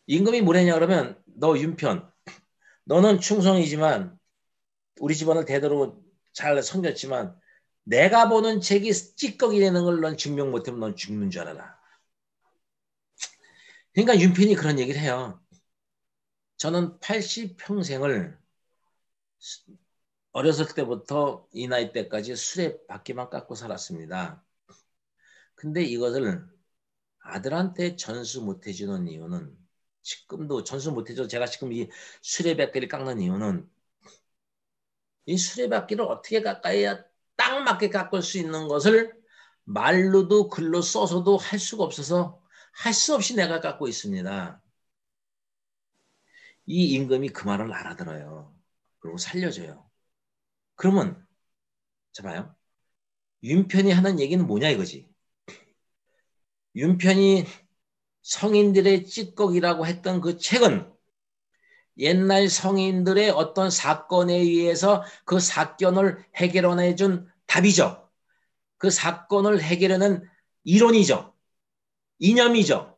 임금이 뭐랬냐 그러면 너 윤편 너는 충성이지만 우리 집안을 대대로 잘 섬겼지만 내가 보는 책이 찌꺼기라는 걸 넌 증명 못하면 넌 죽는 줄 알아라. 그러니까 윤편이 그런 얘기를 해요. 저는 80평생을 어렸을 때부터 이 나이 때까지 수레바퀴만 깎고 살았습니다. 근데 이것을 아들한테 전수 못 해주는 이유는 지금도 전수 못 해줘. 제가 지금 이 수레바퀴를 깎는 이유는 이 수레바퀴를 어떻게 깎아야 딱 맞게 깎을 수 있는 것을 말로도 글로 써서도 할 수가 없어서 할 수 없이 내가 깎고 있습니다. 이 임금이 그 말을 알아들어요. 그리고 살려줘요. 그러면 자 봐요. 윤편이 하는 얘기는 뭐냐 이거지. 윤편이 성인들의 찌꺼기라고 했던 그 책은 옛날 성인들의 어떤 사건에 의해서 그 사건을 해결해준 답이죠. 그 사건을 해결하는 이론이죠. 이념이죠.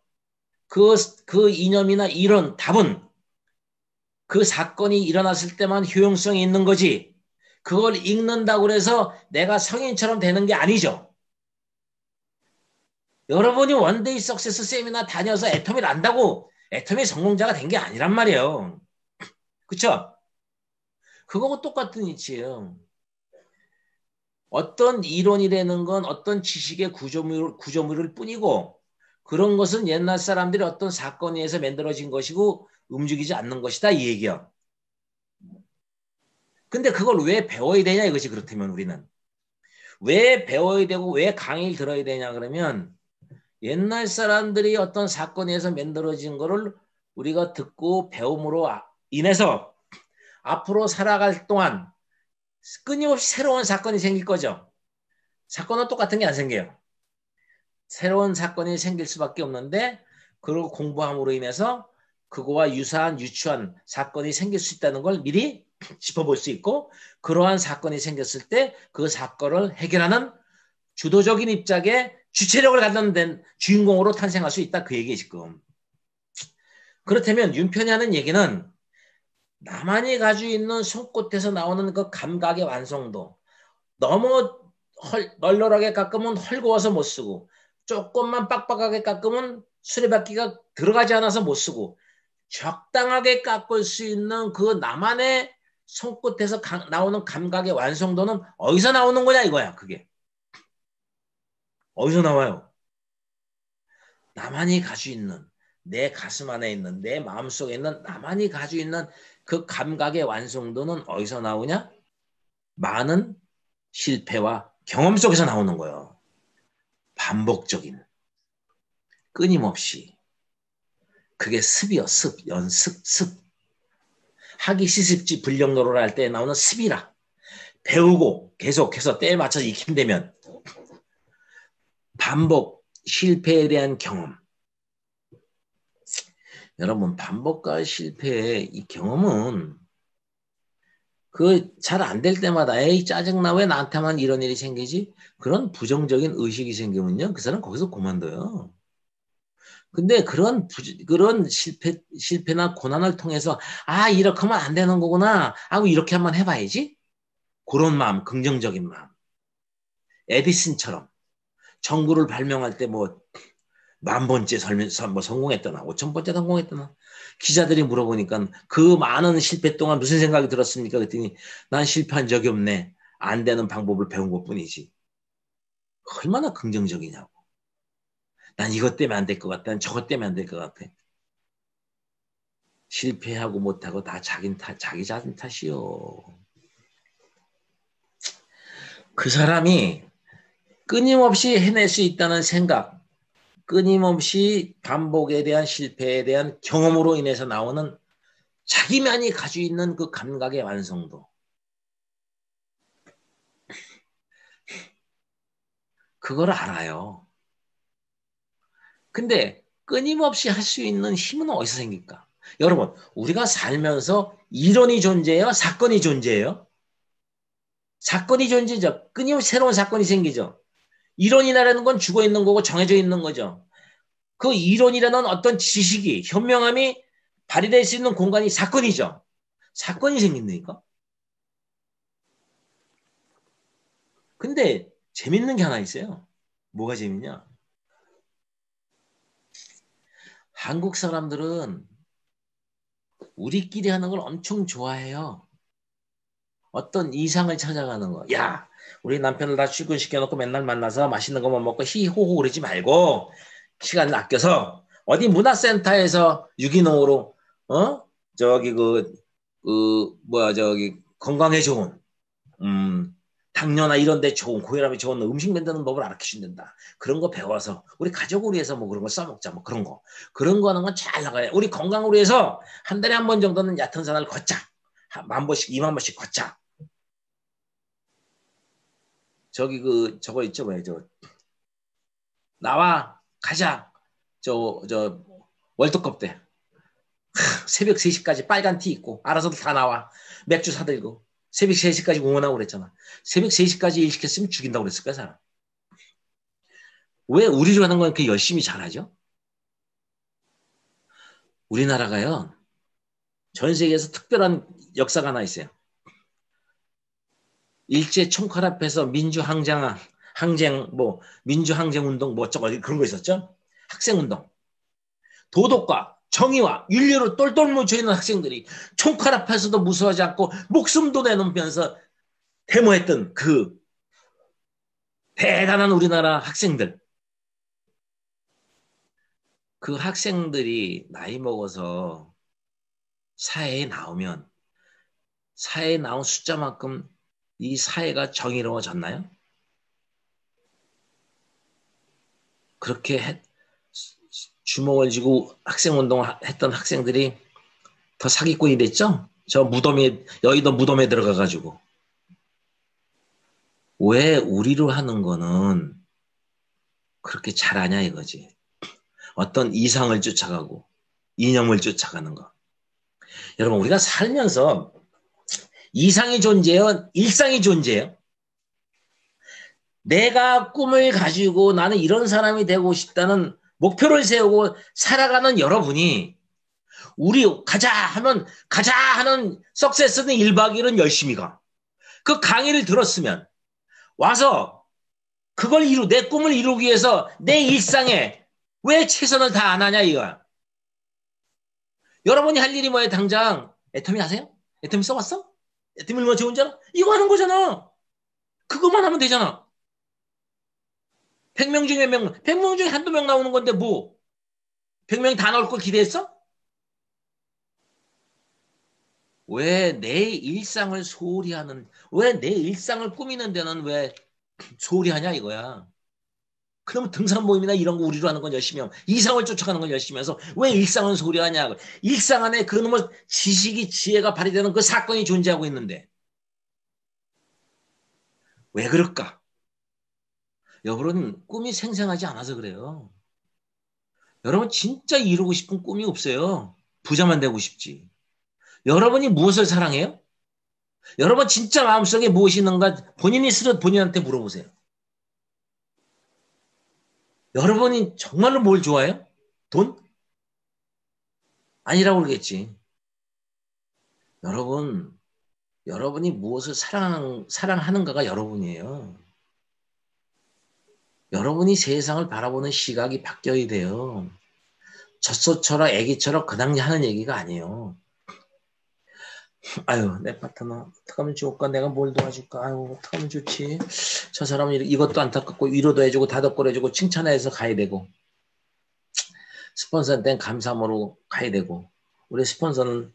그 이념이나 이론, 답은 그 사건이 일어났을 때만 효용성이 있는 거지. 그걸 읽는다고 해서 내가 성인처럼 되는 게 아니죠. 여러분이 원데이 석세스 세미나 다녀서 애터미를 안다고 애터미 성공자가 된 게 아니란 말이에요. 그쵸? 그거하고 똑같은 이치예요. 어떤 이론이라는 건 어떤 지식의 구조물일 뿐이고 그런 것은 옛날 사람들이 어떤 사건에 의해서 만들어진 것이고 움직이지 않는 것이다 이 얘기야. 근데 그걸 왜 배워야 되냐 이것이. 그렇다면 우리는 왜 배워야 되고 왜 강의를 들어야 되냐 그러면 옛날 사람들이 어떤 사건에 의해서 만들어진 거를 우리가 듣고 배움으로 인해서 앞으로 살아갈 동안 끊임없이 새로운 사건이 생길 거죠. 사건은 똑같은 게 안 생겨요. 새로운 사건이 생길 수밖에 없는데 그걸 공부함으로 인해서 그거와 유사한 사건이 생길 수 있다는 걸 미리 짚어볼 수 있고 그러한 사건이 생겼을 때 그 사건을 해결하는 주도적인 입장에 주체력을 갖는 주인공으로 탄생할 수 있다 그 얘기예요 지금. 그렇다면 윤편이 하는 얘기는 나만이 가지고 있는 손끝에서 나오는 그 감각의 완성도. 너무 널널하게 깎으면 헐거워서 못 쓰고, 조금만 빡빡하게 깎으면 수레바퀴가 들어가지 않아서 못 쓰고, 적당하게 깎을 수 있는 그 나만의 손끝에서 나오는 감각의 완성도는 어디서 나오는 거냐 이거야. 그게 어디서 나와요? 나만이 가지고 있는, 내 가슴 안에 있는, 내 마음속에 있는 나만이 가지고 있는 그 감각의 완성도는 어디서 나오냐? 많은 실패와 경험 속에서 나오는 거예요. 반복적인, 끊임없이. 그게 습이요. 습, 연습, 습. 하기 시습지 불령노를 할 때 나오는 습이라. 배우고 계속해서 때에 맞춰서 익힌다면 반복, 실패에 대한 경험. 여러분, 반복과 실패의 이 경험은 그 잘 안 될 때마다 에이 짜증나 왜 나한테만 이런 일이 생기지? 그런 부정적인 의식이 생기면요, 그 사람 거기서 그만둬요. 근데 그런 실패나 고난을 통해서 아 이렇게 하면 안 되는 거구나 하고 이렇게 한번 해봐야지. 그런 마음, 긍정적인 마음. 에디슨처럼 전구를 발명할 때 뭐 10,000번째 뭐 성공했더나 5,000번째 성공했더나 기자들이 물어보니까 그 많은 실패 동안 무슨 생각이 들었습니까? 그랬더니 난 실패한 적이 없네. 안 되는 방법을 배운 것뿐이지. 얼마나 긍정적이냐고. 난 이것 때문에 안 될 것 같다. 난 저것 때문에 안 될 것 같아. 실패하고 못하고 다 자기 자신 탓이요. 그 사람이 끊임없이 해낼 수 있다는 생각, 끊임없이 반복에 대한 실패에 대한 경험으로 인해서 나오는 자기만이 가지고 있는 그 감각의 완성도. 그걸 알아요. 근데 끊임없이 할 수 있는 힘은 어디서 생길까? 여러분, 우리가 살면서 이론이 존재해요? 사건이 존재해요? 사건이 존재죠. 끊임없이 새로운 사건이 생기죠. 이론이라는 건 죽어 있는 거고 정해져 있는 거죠. 그 이론이라는 어떤 지식이, 현명함이 발휘될 수 있는 공간이 사건이죠. 사건이 생긴다니까? 근데 재밌는 게 하나 있어요. 뭐가 재밌냐? 한국 사람들은 우리끼리 하는 걸 엄청 좋아해요. 어떤 이상을 찾아가는 거. 야, 우리 남편을 다 출근시켜놓고 맨날 만나서 맛있는 것만 먹고 히호호 그러지 말고 시간을 아껴서 어디 문화센터에서 유기농으로 저기 저기 건강에 좋은 당뇨나 이런 데 좋은 고혈압에 좋은 음식 만드는 법을 알려준다. 그런 거 배워서 우리 가족을 위해서 뭐 그런 거 써먹자. 뭐 그런 거 하는 건 잘 나가요. 우리 건강을 위해서 한 달에 한 번 정도는 얕은 산을 걷자. 10,000번씩 20,000번씩 걷자. 저기 저거 있죠, 뭐야, 나와 가자. 월드컵 때 새벽 3시까지 빨간 티 입고 알아서도 다 나와. 맥주 사들고 새벽 3시까지 응원하고 그랬잖아. 새벽 3시까지 일 시켰으면 죽인다고 그랬을 거야, 사람. 왜 우리로 하는 건 그렇게 열심히 잘하죠? 우리나라가요, 전 세계에서 특별한 역사가 하나 있어요. 일제 총칼 앞에서 민주항쟁운동 그런 거 있었죠? 학생운동. 도덕과 정의와 윤리로 똘똘 뭉쳐있는 학생들이 총칼 앞에서도 무서워하지 않고 목숨도 내놓으면서 데모했던 그 대단한 우리나라 학생들. 그 학생들이 나이 먹어서 사회에 나오면 사회에 나온 숫자만큼 이 사회가 정의로워졌나요? 그렇게 주먹을 쥐고 학생운동을 했던 학생들이 더 사기꾼이 됐죠? 저 여의도 무덤에 들어가가지고. 왜 우리로 하는 거는 그렇게 잘하냐 이거지. 어떤 이상을 쫓아가고 이념을 쫓아가는 거. 여러분, 우리가 살면서 이상이 존재해요? 일상이 존재해요? 내가 꿈을 가지고 나는 이런 사람이 되고 싶다는 목표를 세우고 살아가는 여러분이 우리 가자 하면 가자 하는 석세스는 1박 2일은 열심히 가. 그 강의를 들었으면 와서 그걸 내 꿈을 이루기 위해서 내 일상에 왜 최선을 다 안 하냐 이거야. 여러분이 할 일이 뭐예요? 당장 애터미 하세요? 애터미 써봤어? 애터미 얼마나 좋은지 알아? 이거 하는 거잖아. 그것만 하면 되잖아. 100명 중에 100명 중에 한두 명 나오는 건데 뭐 100명이 다 나올 걸 기대했어? 왜 내 일상을 소홀히 하는, 왜 내 일상을 꾸미는 데는 왜 소홀히 하냐 이거야. 그러면 등산 모임이나 이런 거 우리로 하는 건 열심히 하고 이상을 쫓아가는 건 열심히 해서 왜 일상은 소홀히 하냐. 일상 안에 그놈의 지식이 지혜가 발휘되는 그 사건이 존재하고 있는데 왜 그럴까? 여러분 꿈이 생생하지 않아서 그래요. 여러분 진짜 이루고 싶은 꿈이 없어요. 부자만 되고 싶지. 여러분이 무엇을 사랑해요? 여러분 진짜 마음속에 무엇이 있는가 본인이 스스로 본인한테 물어보세요. 여러분이 정말로 뭘 좋아해요? 돈? 아니라고 그러겠지. 여러분이 무엇을 사랑하는가가 여러분이에요. 여러분이 세상을 바라보는 시각이 바뀌어야 돼요. 젖소처럼 애기처럼 그냥 하는 얘기가 아니에요. 아유, 내 파트너 어떡하면 좋을까? 내가 뭘 도와줄까? 아유, 어떡하면 좋지? 저 사람은 이것도 안타깝고 위로도 해주고 다독고 해주고 칭찬해서 가야 되고 스폰서한테는 감사함으로 가야 되고 우리 스폰서는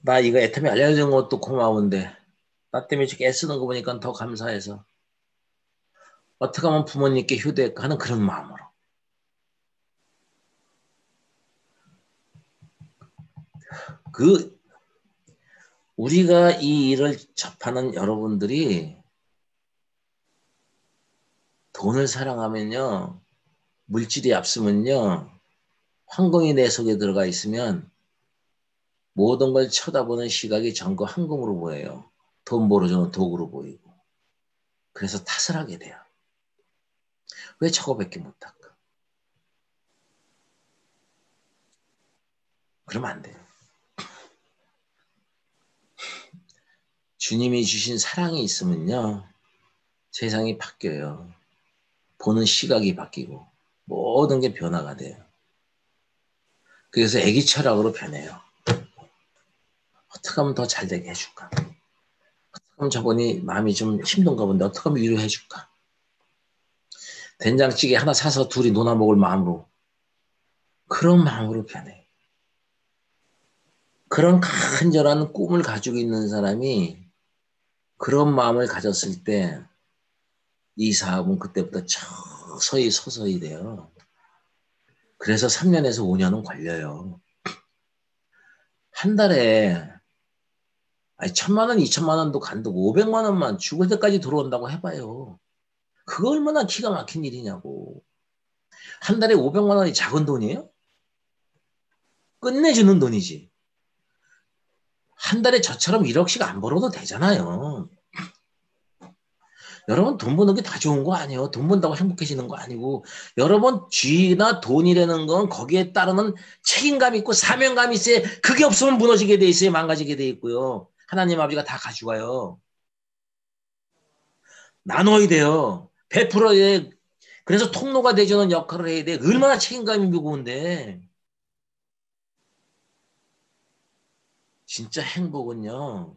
나 이거 애터미 알려준 것도 고마운데 나 때문에 이렇게 애쓰는 거 보니까 더 감사해서 어떻게 하면 부모님께 효도할까 하는 그런 마음으로 우리가 이 일을 접하는 여러분들이 돈을 사랑하면요, 물질이 앞서면요, 황금이 내 속에 들어가 있으면 모든 걸 쳐다보는 시각이 전부 황금으로 보여요. 돈 벌어주는 도구로 보이고. 그래서 탓을 하게 돼요. 왜 저거밖에 못할까? 그러면 안 돼요. 주님이 주신 사랑이 있으면요, 세상이 바뀌어요. 보는 시각이 바뀌고 모든 게 변화가 돼요. 그래서 애기 철학으로 변해요. 어떻게 하면 더 잘 되게 해줄까? 어떻게 하면 저분이 마음이 좀 힘든가 본데 어떻게 하면 위로해 줄까? 된장찌개 하나 사서 둘이 논아 먹을 마음으로, 그런 마음으로 변해. 그런 간절한 꿈을 가지고 있는 사람이 그런 마음을 가졌을 때 이 사업은 그때부터 서서히 돼요. 그래서 3년에서 5년은 걸려요. 한 달에 1,000만 원, 2,000만 원도 간다고 500만 원만 죽을 때까지 들어온다고 해봐요. 그거 얼마나 기가 막힌 일이냐고. 한 달에 500만 원이 작은 돈이에요? 끝내주는 돈이지. 한 달에 저처럼 1억씩 안 벌어도 되잖아요. 여러분 돈 버는 게 다 좋은 거 아니에요. 돈 번다고 행복해지는 거 아니고 여러분 쥐나 돈이라는 건 거기에 따르는 책임감이 있고 사명감이 있어야 그게 없으면 무너지게 돼 있어요. 망가지게 돼 있고요. 하나님 아버지가 다 가져가요. 나눠야 돼요. 100%에 그래서 통로가 되주는 역할을 해야 돼. 얼마나 책임감이 무거운데. 진짜 행복은요.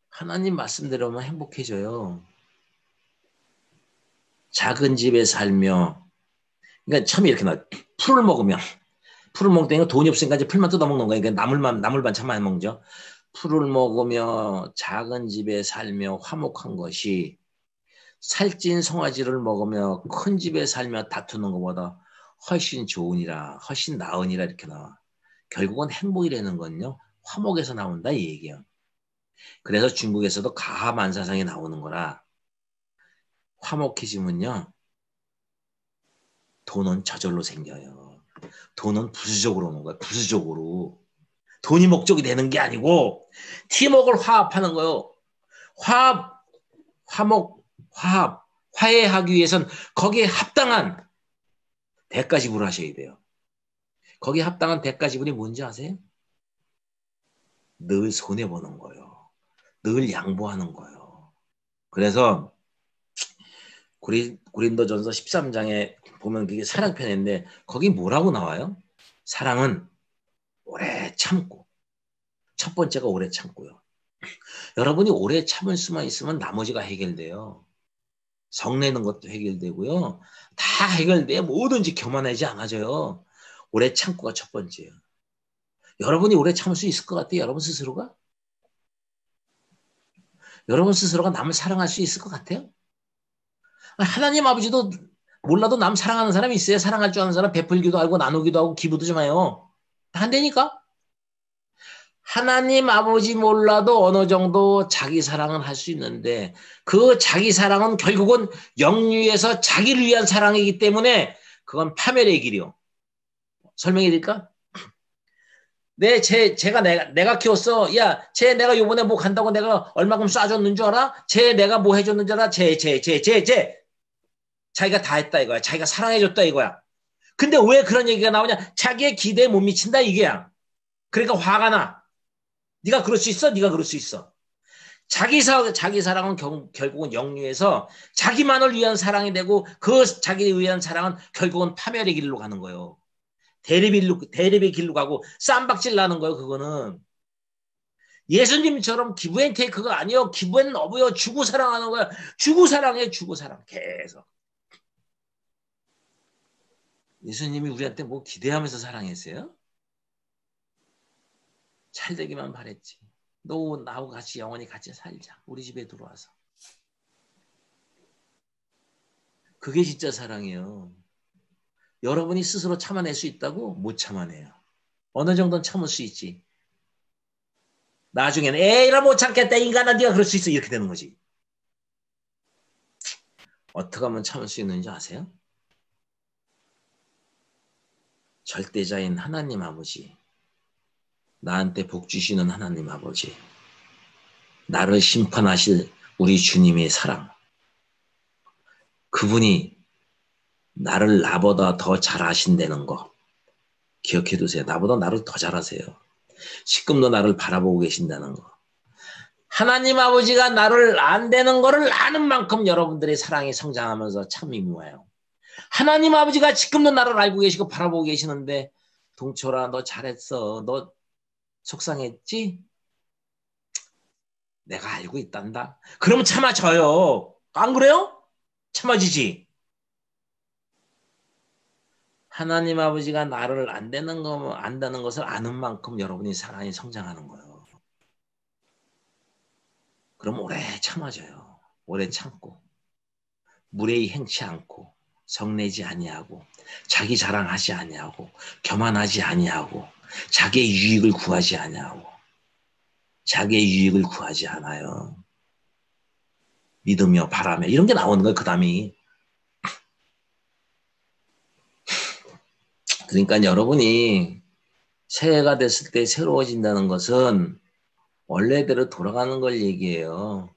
하나님 말씀대로만 행복해져요. 작은 집에 살며, 그러니까 처음에 이렇게 나 풀을 먹으면, 풀을 먹을 때는 돈이 없으니까 이제 풀만 뜯어먹는 거예요. 그러니까 나물 반찬만 먹죠. 풀을 먹으며 작은 집에 살며 화목한 것이 살찐 송아지를 먹으며 큰 집에 살며 다투는 것보다 훨씬 좋으니라, 훨씬 나으니라 이렇게 나와. 결국은 행복이라는 건요, 화목에서 나온다 이 얘기예요. 그래서 중국에서도 가하만사상이 나오는 거라. 화목해지면요, 돈은 저절로 생겨요. 돈은 부수적으로 오는 거예요. 부수적으로. 돈이 목적이 되는 게 아니고 팀워크를 화합하는 거예요. 화합, 화해하기 위해선 거기에 합당한 대가 지불하셔야 돼요. 거기에 합당한 대가 지불이 뭔지 아세요? 늘 손해보는 거예요. 늘 양보하는 거예요. 그래서 고린도전서 13장에 보면 그게 사랑편인데 거기 뭐라고 나와요? 사랑은 오래 참고, 첫 번째가 오래 참고요. 여러분이 오래 참을 수만 있으면 나머지가 해결돼요. 성내는 것도 해결되고요. 다 해결돼. 뭐든지 교만하지 않아져요. 오래 참고가 첫 번째예요. 여러분이 오래 참을 수 있을 것 같아요? 여러분 스스로가? 여러분 스스로가 남을 사랑할 수 있을 것 같아요? 하나님 아버지도 몰라도 남 사랑하는 사람이 있어요. 사랑할 줄 아는 사람 베풀기도 하고 나누기도 하고 기부도 좀 해요. 다 안 되니까. 하나님 아버지 몰라도 어느 정도 자기 사랑은 할 수 있는데 그 자기 사랑은 결국은 영유에서 자기를 위한 사랑이기 때문에 그건 파멸의 길이요. 설명해 드릴까? 내가 키웠어. 야, 쟤 내가 요번에 뭐 간다고 내가 얼마큼 쏴줬는 줄 알아? 쟤 내가 뭐 해줬는 줄 알아? 자기가 다 했다 이거야. 자기가 사랑해줬다 이거야. 근데 왜 그런 얘기가 나오냐? 자기의 기대에 못 미친다 이게야. 그러니까 화가 나. 네가 그럴 수 있어? 네가 그럴 수 있어. 자기 사랑은 결국은 영유에서 자기만을 위한 사랑이 되고 그 자기를 위한 사랑은 결국은 파멸의 길로 가는 거예요. 대립의 길로 가고 쌈박질 나는 거예요. 그거는. 예수님처럼 기브앤테이크가 아니요. 기브앤러브요. 주고 사랑하는 거야. 주고 사랑해. 주고 사랑. 계속. 예수님이 우리한테 뭐 기대하면서 사랑했어요? 잘 되기만 바랬지. 너 나하고 같이 영원히 같이 살자. 우리 집에 들어와서. 그게 진짜 사랑이에요. 여러분이 스스로 참아낼 수 있다고? 못 참아내요. 어느 정도는 참을 수 있지. 나중에는 에이라 못 참겠다. 인간아 네가 그럴 수 있어. 이렇게 되는 거지. 어떻게 하면 참을 수 있는지 아세요? 절대자인 하나님 아버지, 나한테 복 주시는 하나님 아버지, 나를 심판하실 우리 주님의 사랑, 그분이 나를 나보다 더 잘하신다는 거 기억해 두세요. 나보다 나를 더 잘하세요. 지금도 나를 바라보고 계신다는 거. 하나님 아버지가 나를 안되는 거를 아는 만큼 여러분들의 사랑이 성장하면서 참 미묘해요. 하나님 아버지가 지금도 나를 알고 계시고 바라보고 계시는데 동철아 너 잘했어. 너 속상했지? 내가 알고 있단다. 그럼 참아줘요. 안 그래요? 참아주지. 하나님 아버지가 나를 안다는 것을 아는 만큼 여러분이 사랑이 성장하는 거예요. 그럼 오래 참아줘요. 오래 참고 무례히 행치 않고 성내지 아니하고 자기 자랑하지 아니하고 교만하지 아니하고 자기의 유익을 구하지 아니하고 자기의 유익을 구하지 않아요. 믿으며 바라며 이런 게 나오는 거예요. 그 다음이. 그러니까 여러분이 새해가 됐을 때 새로워진다는 것은 원래대로 돌아가는 걸 얘기해요.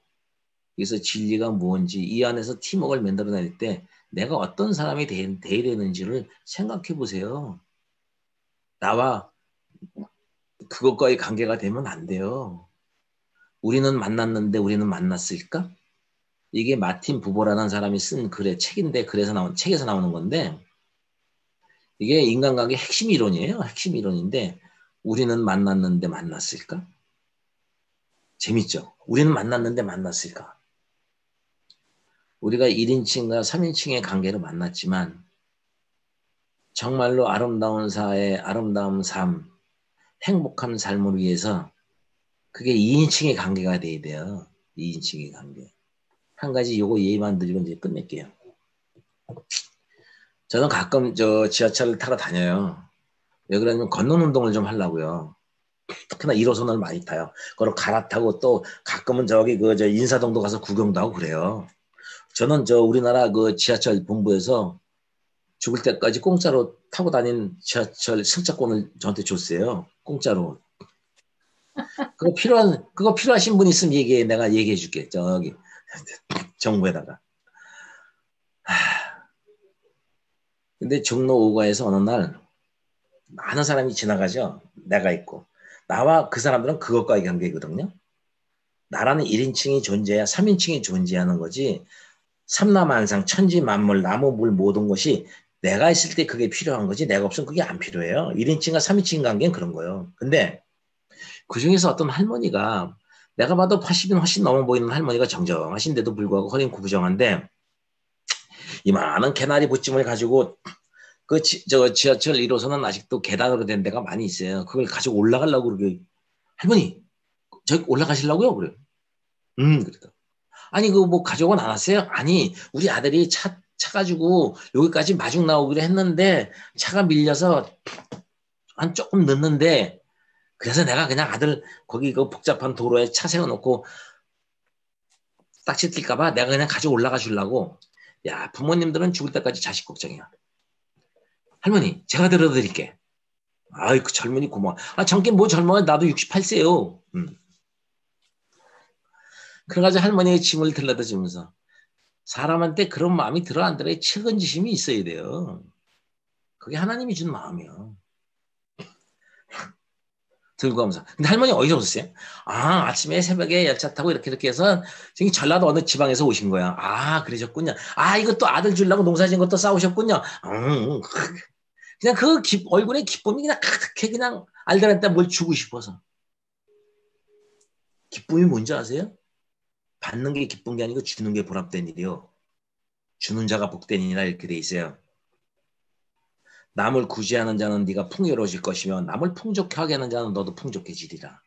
그래서 진리가 뭔지 이 안에서 팀워크를 만들어낼 때 내가 어떤 사람이 돼야 되는지를 생각해 보세요. 나와 그것과의 관계가 되면 안 돼요. 우리는 만났는데 우리는 만났을까? 이게 마틴 부보라는 사람이 쓴 글의 책인데 책에서 나오는 건데 이게 인간관계의 핵심 이론이에요. 핵심 이론인데 우리는 만났는데 만났을까? 재밌죠? 우리는 만났는데 만났을까? 우리가 1인칭과 3인칭의 관계로 만났지만 정말로 아름다운 사회, 아름다운 삶, 행복한 삶을 위해서 그게 2인칭의 관계가 돼야 돼요. 2인칭의 관계. 한 가지 요거 예의만 드리고 이제 끝낼게요. 저는 가끔 지하철을 타러 다녀요. 왜 그러냐면 걷는 운동을 좀 하려고요. 특히나 1호선을 많이 타요. 그걸 갈아타고 또 가끔은 인사동도 가서 구경도 하고 그래요. 저는 우리나라 그 지하철 본부에서 죽을 때까지 공짜로 타고 다닌 지하철 승차권을 저한테 줬어요. 공짜로. 그거 필요하신 분 있으면 얘기해. 내가 얘기해 줄게. 정부에다가. 근데 종로 5가에서 어느 날 많은 사람이 지나가죠. 내가 있고. 나와 그 사람들은 그것과의 관계거든요. 나라는 1인칭이 존재해야 3인칭이 존재하는 거지. 삼라만상, 천지, 만물, 나무, 물 모든 것이 내가 있을 때 그게 필요한 거지 내가 없으면 그게 안 필요해요. 1인칭과 3인칭 관계는 그런 거예요. 근데 그중에서 어떤 할머니가 내가 봐도 80은 훨씬 넘어 보이는 할머니가 정정하신데도 불구하고 허리는 구부정한데 이 많은 개나리 보찜을 가지고 그 지하철 1호선은 아직도 계단으로 된 데가 많이 있어요. 그걸 가지고 올라가려고 그러게 할머니 저기 올라가시려고요? 그래요. 그러니까 아니 그거 뭐 가져오고 나왔어요? 아니 우리 아들이 차 가지고 여기까지 마중 나오기로 했는데 차가 밀려서 한 조금 늦는데 그래서 내가 그냥 아들 거기 그 복잡한 도로에 차 세워놓고 딱지 뛸까봐 내가 그냥 가지고 올라가 주려고. 야 부모님들은 죽을 때까지 자식 걱정이야. 할머니 제가 들어드릴게. 아이 그 젊은이 고마워. 아 젊긴 뭐 젊어 나도 68세요. 그래가지고 할머니의 짐을 들러다 주면서 사람한테 그런 마음이 들어 안 들어야 측은지심이 있어야 돼요. 그게 하나님이 준 마음이요. 들고 하면서. 근데 할머니 어디서 오셨어요? 아 아침에 새벽에 열차 타고 이렇게 해서 지금 전라도 어느 지방에서 오신 거야. 아 그러셨군요. 아 이것도 아들 주려고 농사진 것도 싸우셨군요. 그냥 그 얼굴에 기쁨이 그냥 가득해 그냥 알다란다 뭘 주고 싶어서. 기쁨이 뭔지 아세요? 받는 게 기쁜 게 아니고 주는 게 보람된 일이요. 주는 자가 복된 일이라 이렇게 돼 있어요. 남을 구제하는 자는 네가 풍요로워질 것이며 남을 풍족하게 하는 자는 너도 풍족해지리라.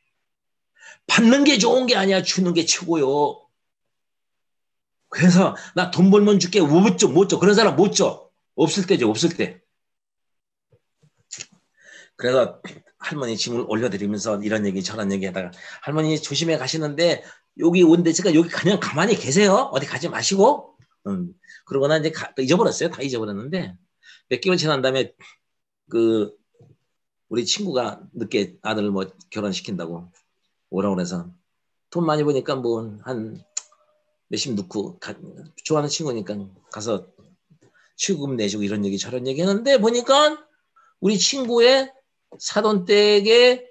받는 게 좋은 게 아니야. 주는 게 최고요. 그래서 나 돈 벌면 줄게. 못 줘. 그런 사람 못 줘. 없을 때죠. 없을 때. 그래서 할머니 짐을 올려드리면서 이런 얘기 저런 얘기 하다가 할머니 조심해 가시는데 여기 온 데가 여기 그냥 가만히 계세요. 어디 가지 마시고. 그러고나 이제 잊어버렸어요. 다 잊어버렸는데 몇 개월 지난 다음에 그 우리 친구가 늦게 아들 뭐 결혼시킨다고 오라고 그래서 돈 많이 버니까 뭐 한 몇십 넣고 좋아하는 친구니까 가서 취금 내주고 이런 얘기 저런 얘기 했는데 보니까 우리 친구의 사돈댁에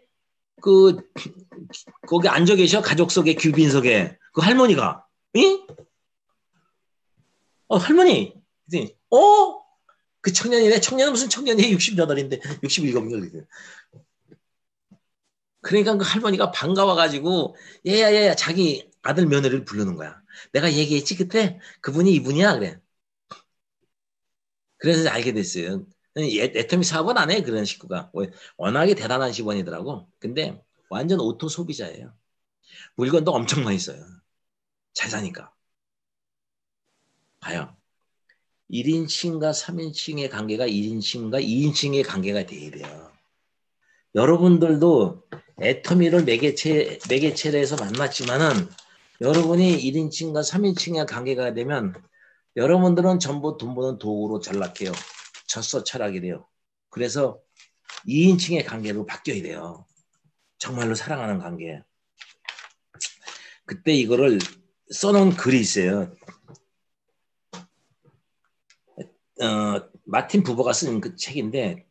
그 거기 앉아 계셔 가족석에 귀빈석에 그 할머니가 응? 할머니 그 청년이네. 청년은 무슨 청년이 68인데 67인가 그러니까 그 할머니가 반가워가지고 얘야 자기 아들 며느리를 부르는 거야. 내가 얘기했지 그때 그분이 이분이야 그래. 그래서 알게 됐어요. 애터미 사업은 안 해 그런 식구가. 워낙에 대단한 직원이더라고. 근데 완전 오토 소비자예요. 물건도 엄청 많이 써요. 잘 사니까. 봐요. 1인칭과 3인칭의 관계가 1인칭과 2인칭의 관계가 돼야 돼요. 여러분들도 애터미를 매개체로 해서 만났지만은 여러분이 1인칭과 3인칭의 관계가 되면 여러분들은 전부 돈 버는 도구로 전락해요. 젖소 철학이 돼요. 그래서 2인칭의 관계로 바뀌어야 돼요. 정말로 사랑하는 관계. 그때 이거를 써놓은 글이 있어요. 마틴 부버가 쓴 그 책인데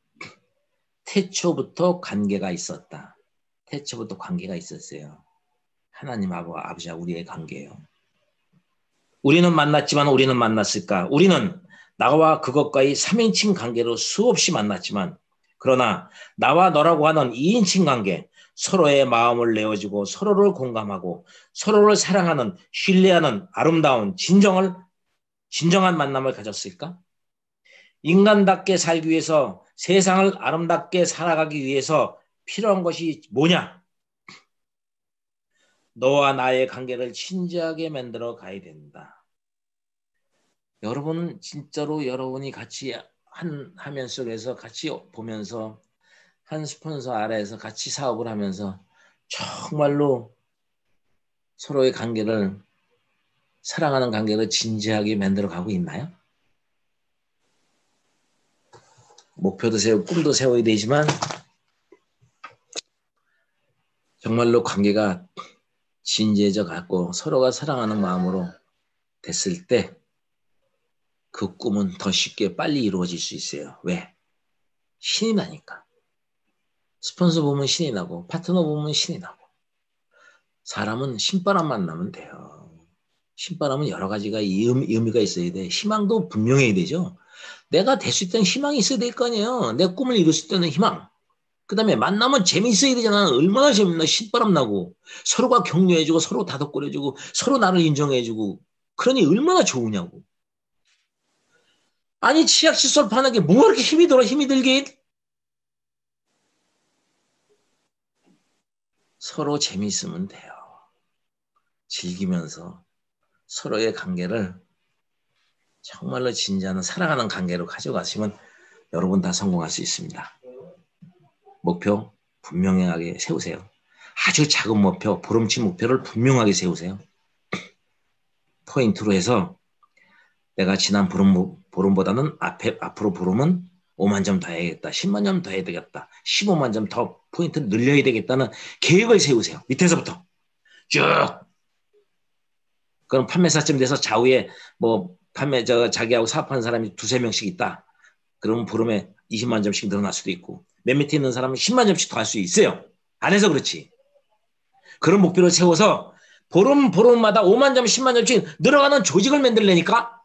태초부터 관계가 있었다. 태초부터 관계가 있었어요. 하나님하고 아버지와 우리의 관계예요. 우리는 만났지만 우리는 만났을까? 우리는 나와 그것과의 3인칭 관계로 수없이 만났지만 그러나 나와 너라고 하는 2인칭 관계 서로의 마음을 내어주고 서로를 공감하고 서로를 사랑하는 신뢰하는 아름다운 진정한 만남을 가졌을까? 인간답게 살기 위해서 세상을 아름답게 살아가기 위해서 필요한 것이 뭐냐? 너와 나의 관계를 진지하게 만들어 가야 된다. 여러분은 진짜로 여러분이 같이 한 화면 속에서 같이 보면서 한 스폰서 아래에서 같이 사업을 하면서 정말로 서로의 관계를 사랑하는 관계를 진지하게 만들어 가고 있나요? 목표도 세우고 꿈도 세워야 되지만 정말로 관계가 진지해져 갖고 서로가 사랑하는 마음으로 됐을 때 그 꿈은 더 쉽게 빨리 이루어질 수 있어요. 왜? 신이 나니까. 스폰서 보면 신이 나고 파트너 보면 신이 나고 사람은 신바람만 나면 돼요. 신바람은 여러 가지가 의미가 있어야 돼. 희망도 분명해야 되죠. 내가 될 수 있다는 희망이 있어야 될 거 아니에요. 내 꿈을 이룰 수 있다는 희망. 그 다음에 만나면 재밌어야 되잖아. 얼마나 재밌나. 신바람 나고 서로가 격려해주고 서로 다독거려주고 서로 나를 인정해주고 그러니 얼마나 좋으냐고. 아니 치약 칫솔 파는 게 뭐가 그렇게 힘이 들게. 서로 재미있으면 돼요. 즐기면서 서로의 관계를 정말로 진지한 사랑하는 관계로 가져가시면 여러분 다 성공할 수 있습니다. 목표 분명하게 세우세요. 아주 작은 목표, 보름치 목표를 분명하게 세우세요. 포인트로 해서 내가 지난 보름보다는 앞으로 보름은 5만 점 더 해야겠다. 10만 점 더 해야 되겠다. 15만 점 더 포인트를 늘려야 되겠다는 계획을 세우세요. 밑에서부터 쭉. 그럼 판매사쯤 돼서 좌우에 뭐 자기하고 사업하는 사람이 두세 명씩 있다. 그러면 보름에 20만 점씩 늘어날 수도 있고 맨 밑에 있는 사람은 10만 점씩 더 할 수 있어요. 안 해서 그렇지. 그런 목표를 세워서 보름마다 5만 점, 10만 점씩 늘어가는 조직을 만들려니까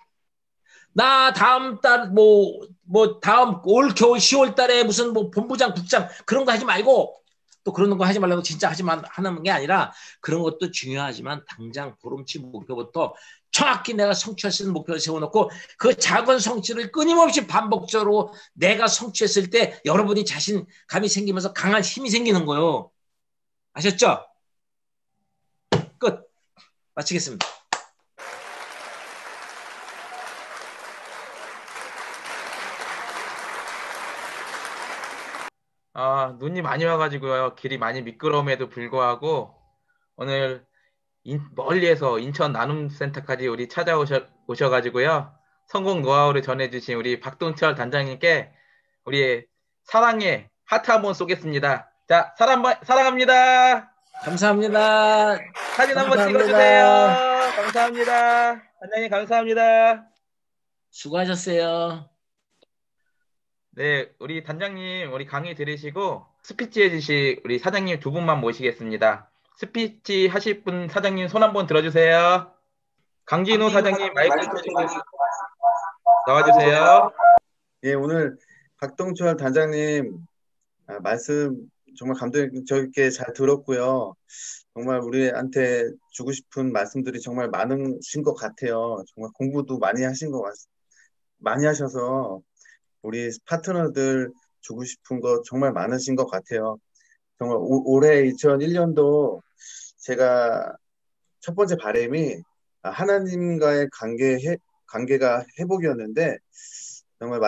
나 다음 달 다음 올 겨울 10월 달에 무슨 뭐 본부장, 국장 그런 거 하지 말고 또 그런 거 하지 말라고 진짜 하는 게 아니라 그런 것도 중요하지만 당장 보름치 목표부터 정확히 내가 성취할 수 있는 목표를 세워놓고 그 작은 성취를 끊임없이 반복적으로 내가 성취했을 때 여러분이 자신감이 생기면서 강한 힘이 생기는 거예요. 아셨죠? 끝. 마치겠습니다. 눈이 많이 와가지고요. 길이 많이 미끄러움에도 불구하고 오늘 멀리에서 인천 나눔센터까지 우리 찾아오셔가지고요. 성공 노하우를 전해주신 우리 박동철 단장님께 우리 사랑의 하트 한번 쏘겠습니다. 자, 사랑합니다. 감사합니다. 사진 한번 감사합니다. 찍어주세요. 감사합니다. 단장님 감사합니다. 수고하셨어요. 네, 우리 단장님 우리 강의 들으시고 스피치 해주실 우리 사장님 두 분만 모시겠습니다. 스피치 하실 분 사장님 손 한번 들어주세요. 강진호 사장님 마이크 켜주고 나와주세요. 예, 오늘 박동철 단장님 말씀 정말 감동 있게 잘 들었고요. 정말 우리한테 주고 싶은 말씀들이 정말 많으신 것 같아요. 정말 공부도 많이 하셔서 우리 파트너들 주고 싶은 거 정말 많으신 것 같아요. 정말 올해 2001년도 제가 첫 번째 바람이 하나님과의 관계가 회복이었는데 정말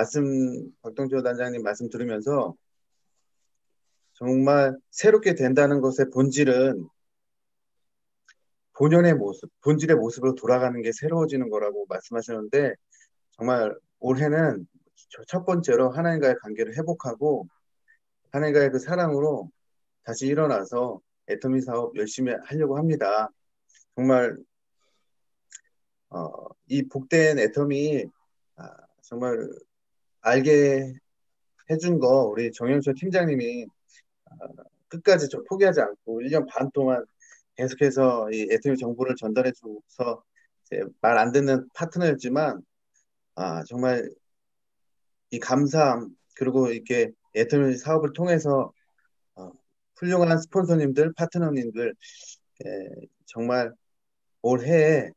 박동철 단장님 말씀 들으면서 정말 새롭게 된다는 것의 본질은 본질의 모습으로 돌아가는 게 새로워지는 거라고 말씀하셨는데 정말 올해는 첫 번째로 하나님과의 관계를 회복하고 하나님과의 그 사랑으로 다시 일어나서 애터미 사업 열심히 하려고 합니다. 정말 이 복된 애터미 정말 알게 해준 거 우리 정영철 팀장님이 끝까지 좀 포기하지 않고 1년 반 동안 계속해서 이 애터미 정보를 전달해 줘서 말 안 듣는 파트너였지만 정말 이 감사함 그리고 이렇게 애터미 사업을 통해서 훌륭한 스폰서님들, 파트너님들 정말 올해에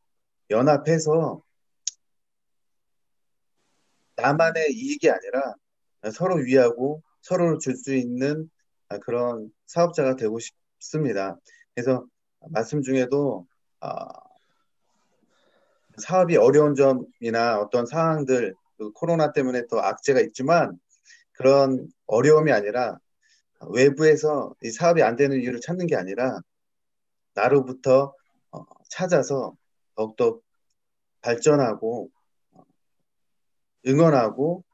연합해서 나만의 이익이 아니라 서로 위하고 서로를 줄 수 있는 그런 사업자가 되고 싶습니다. 그래서 말씀 중에도 사업이 어려운 점이나 어떤 상황들 코로나 때문에 또 악재가 있지만 그런 어려움이 아니라 외부에서 이 사업이 안 되는 이유를 찾는 게 아니라 나로부터 찾아서 더욱더 발전하고 응원하고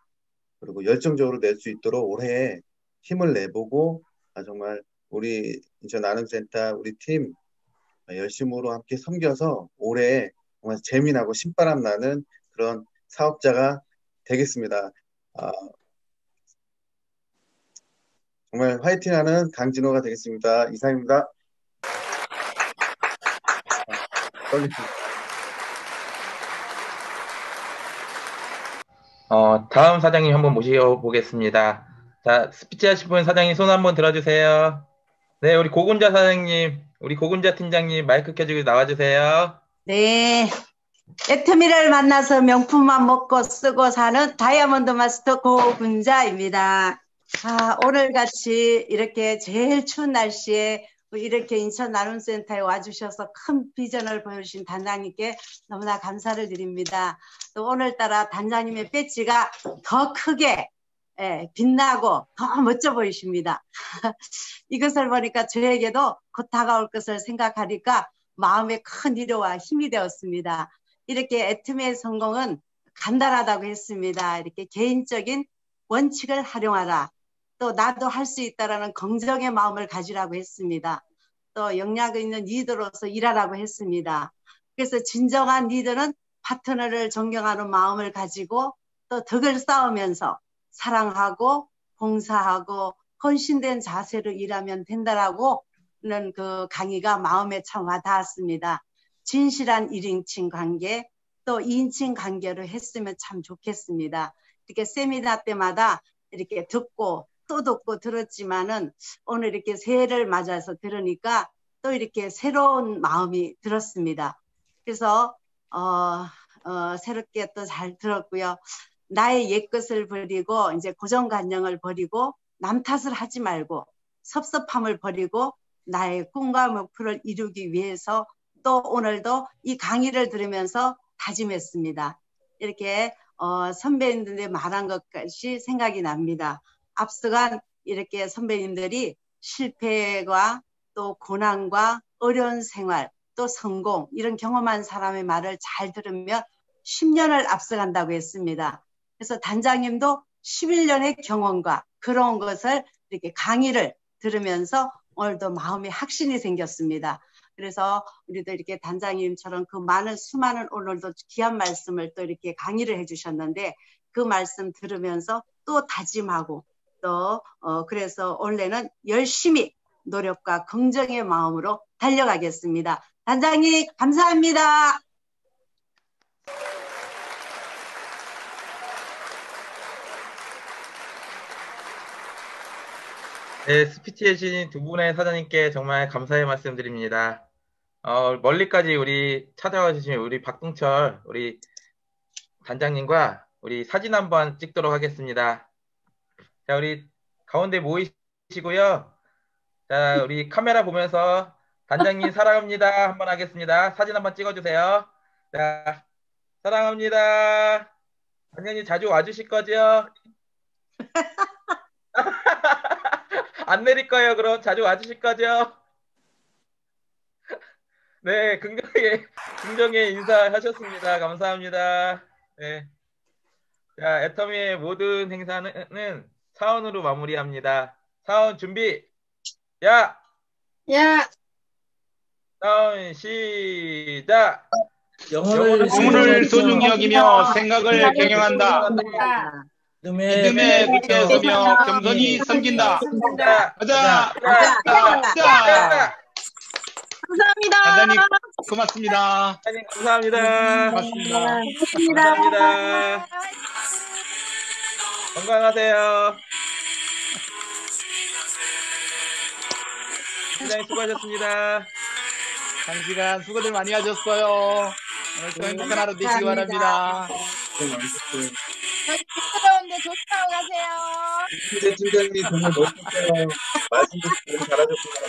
그리고 열정적으로 낼 수 있도록 올해 힘을 내보고 정말 우리 인천 나눔센터 우리 팀 열심으로 함께 섬겨서 올해 정말 재미나고 신바람 나는 그런 사업자가 되겠습니다. 정말 화이팅하는 강진호가 되겠습니다. 이상입니다. 다음 사장님 한번 모셔보겠습니다. 자, 스피치 하실 분 사장님 손 한번 들어주세요. 네, 우리 고군자 사장님, 우리 고군자 팀장님 마이크 켜주고 나와주세요. 네. 애터미를 만나서 명품만 먹고 쓰고 사는 다이아몬드 마스터 고군자입니다. 오늘 같이 이렇게 제일 추운 날씨에 이렇게 인천 나눔센터에 와주셔서 큰 비전을 보여주신 단장님께 너무나 감사를 드립니다. 또 오늘따라 단장님의 배지가 더 크게 빛나고 더 멋져 보이십니다. 이것을 보니까 저에게도 곧 다가올 것을 생각하니까 마음에 큰 위로와 힘이 되었습니다. 이렇게 애터미의 성공은 간단하다고 했습니다. 이렇게 개인적인 원칙을 활용하라. 또 나도 할 수 있다라는 긍정의 마음을 가지라고 했습니다. 또 영향 있는 리더로서 일하라고 했습니다. 그래서 진정한 리더는 파트너를 존경하는 마음을 가지고 또 덕을 쌓으면서 사랑하고 봉사하고 헌신된 자세로 일하면 된다라고는 그 강의가 마음에 참 와닿았습니다. 진실한 1인칭 관계 또 2인칭 관계로 했으면 참 좋겠습니다. 이렇게 세미나 때마다 이렇게 듣고 또 듣고 들었지만은 오늘 이렇게 새해를 맞아서 들으니까 또 이렇게 새로운 마음이 들었습니다. 그래서 새롭게 또 잘 들었고요. 나의 옛것을 버리고 이제 고정관념을 버리고 남 탓을 하지 말고 섭섭함을 버리고 나의 꿈과 목표를 이루기 위해서 또 오늘도 이 강의를 들으면서 다짐했습니다. 이렇게 선배님들이 말한 것까지 생각이 납니다. 앞서간 이렇게 선배님들이 실패와 또 고난과 어려운 생활 또 성공 이런 경험한 사람의 말을 잘 들으면 10년을 앞서간다고 했습니다. 그래서 단장님도 11년의 경험과 그런 것을 이렇게 강의를 들으면서 오늘도 마음에 확신이 생겼습니다. 그래서 우리도 이렇게 단장님처럼 그 많은 수많은 오늘도 귀한 말씀을 또 이렇게 강의를 해주셨는데 그 말씀 들으면서 또 다짐하고 또 그래서 원래는 열심히 노력과 긍정의 마음으로 달려가겠습니다. 단장님 감사합니다. 네, 스피치 해주신 두 분의 사장님께 정말 감사의 말씀드립니다. 멀리까지 우리 찾아와 주신 우리 박동철 우리 단장님과 우리 사진 한번 찍도록 하겠습니다. 자, 우리 가운데 모이시고요. 자, 우리 카메라 보면서 단장님 사랑합니다 한번 하겠습니다. 사진 한번 찍어주세요. 자, 사랑합니다. 단장님 자주 와주실 거죠? 안 내릴 거예요. 그럼 자주 와주실 거죠? 네, 긍정의 인사하셨습니다. 감사합니다. 네. 자, 애터미의 모든 행사는 사원으로 마무리합니다. 사원 준비. 야! 사원 시작! 영혼을 소중히 여기며 생각을 경영한다. 믿음에 굳게 서며 겸손히 섬긴다. 가자! 감사합니다. 단장님 고맙습니다. 사장님 감사합니다. 고맙습니다. 감사합니다. 건강하세요. 팀장님 수고하셨습니다. 장시간 수고들 많이 하셨어요. 오늘도 행복한 하루 되시기 바랍니다. 저희 미끄러운데 조심하고 가세요. 이재 팀장님 정말 멋있어요. 말씀도 너무 잘하셨고요.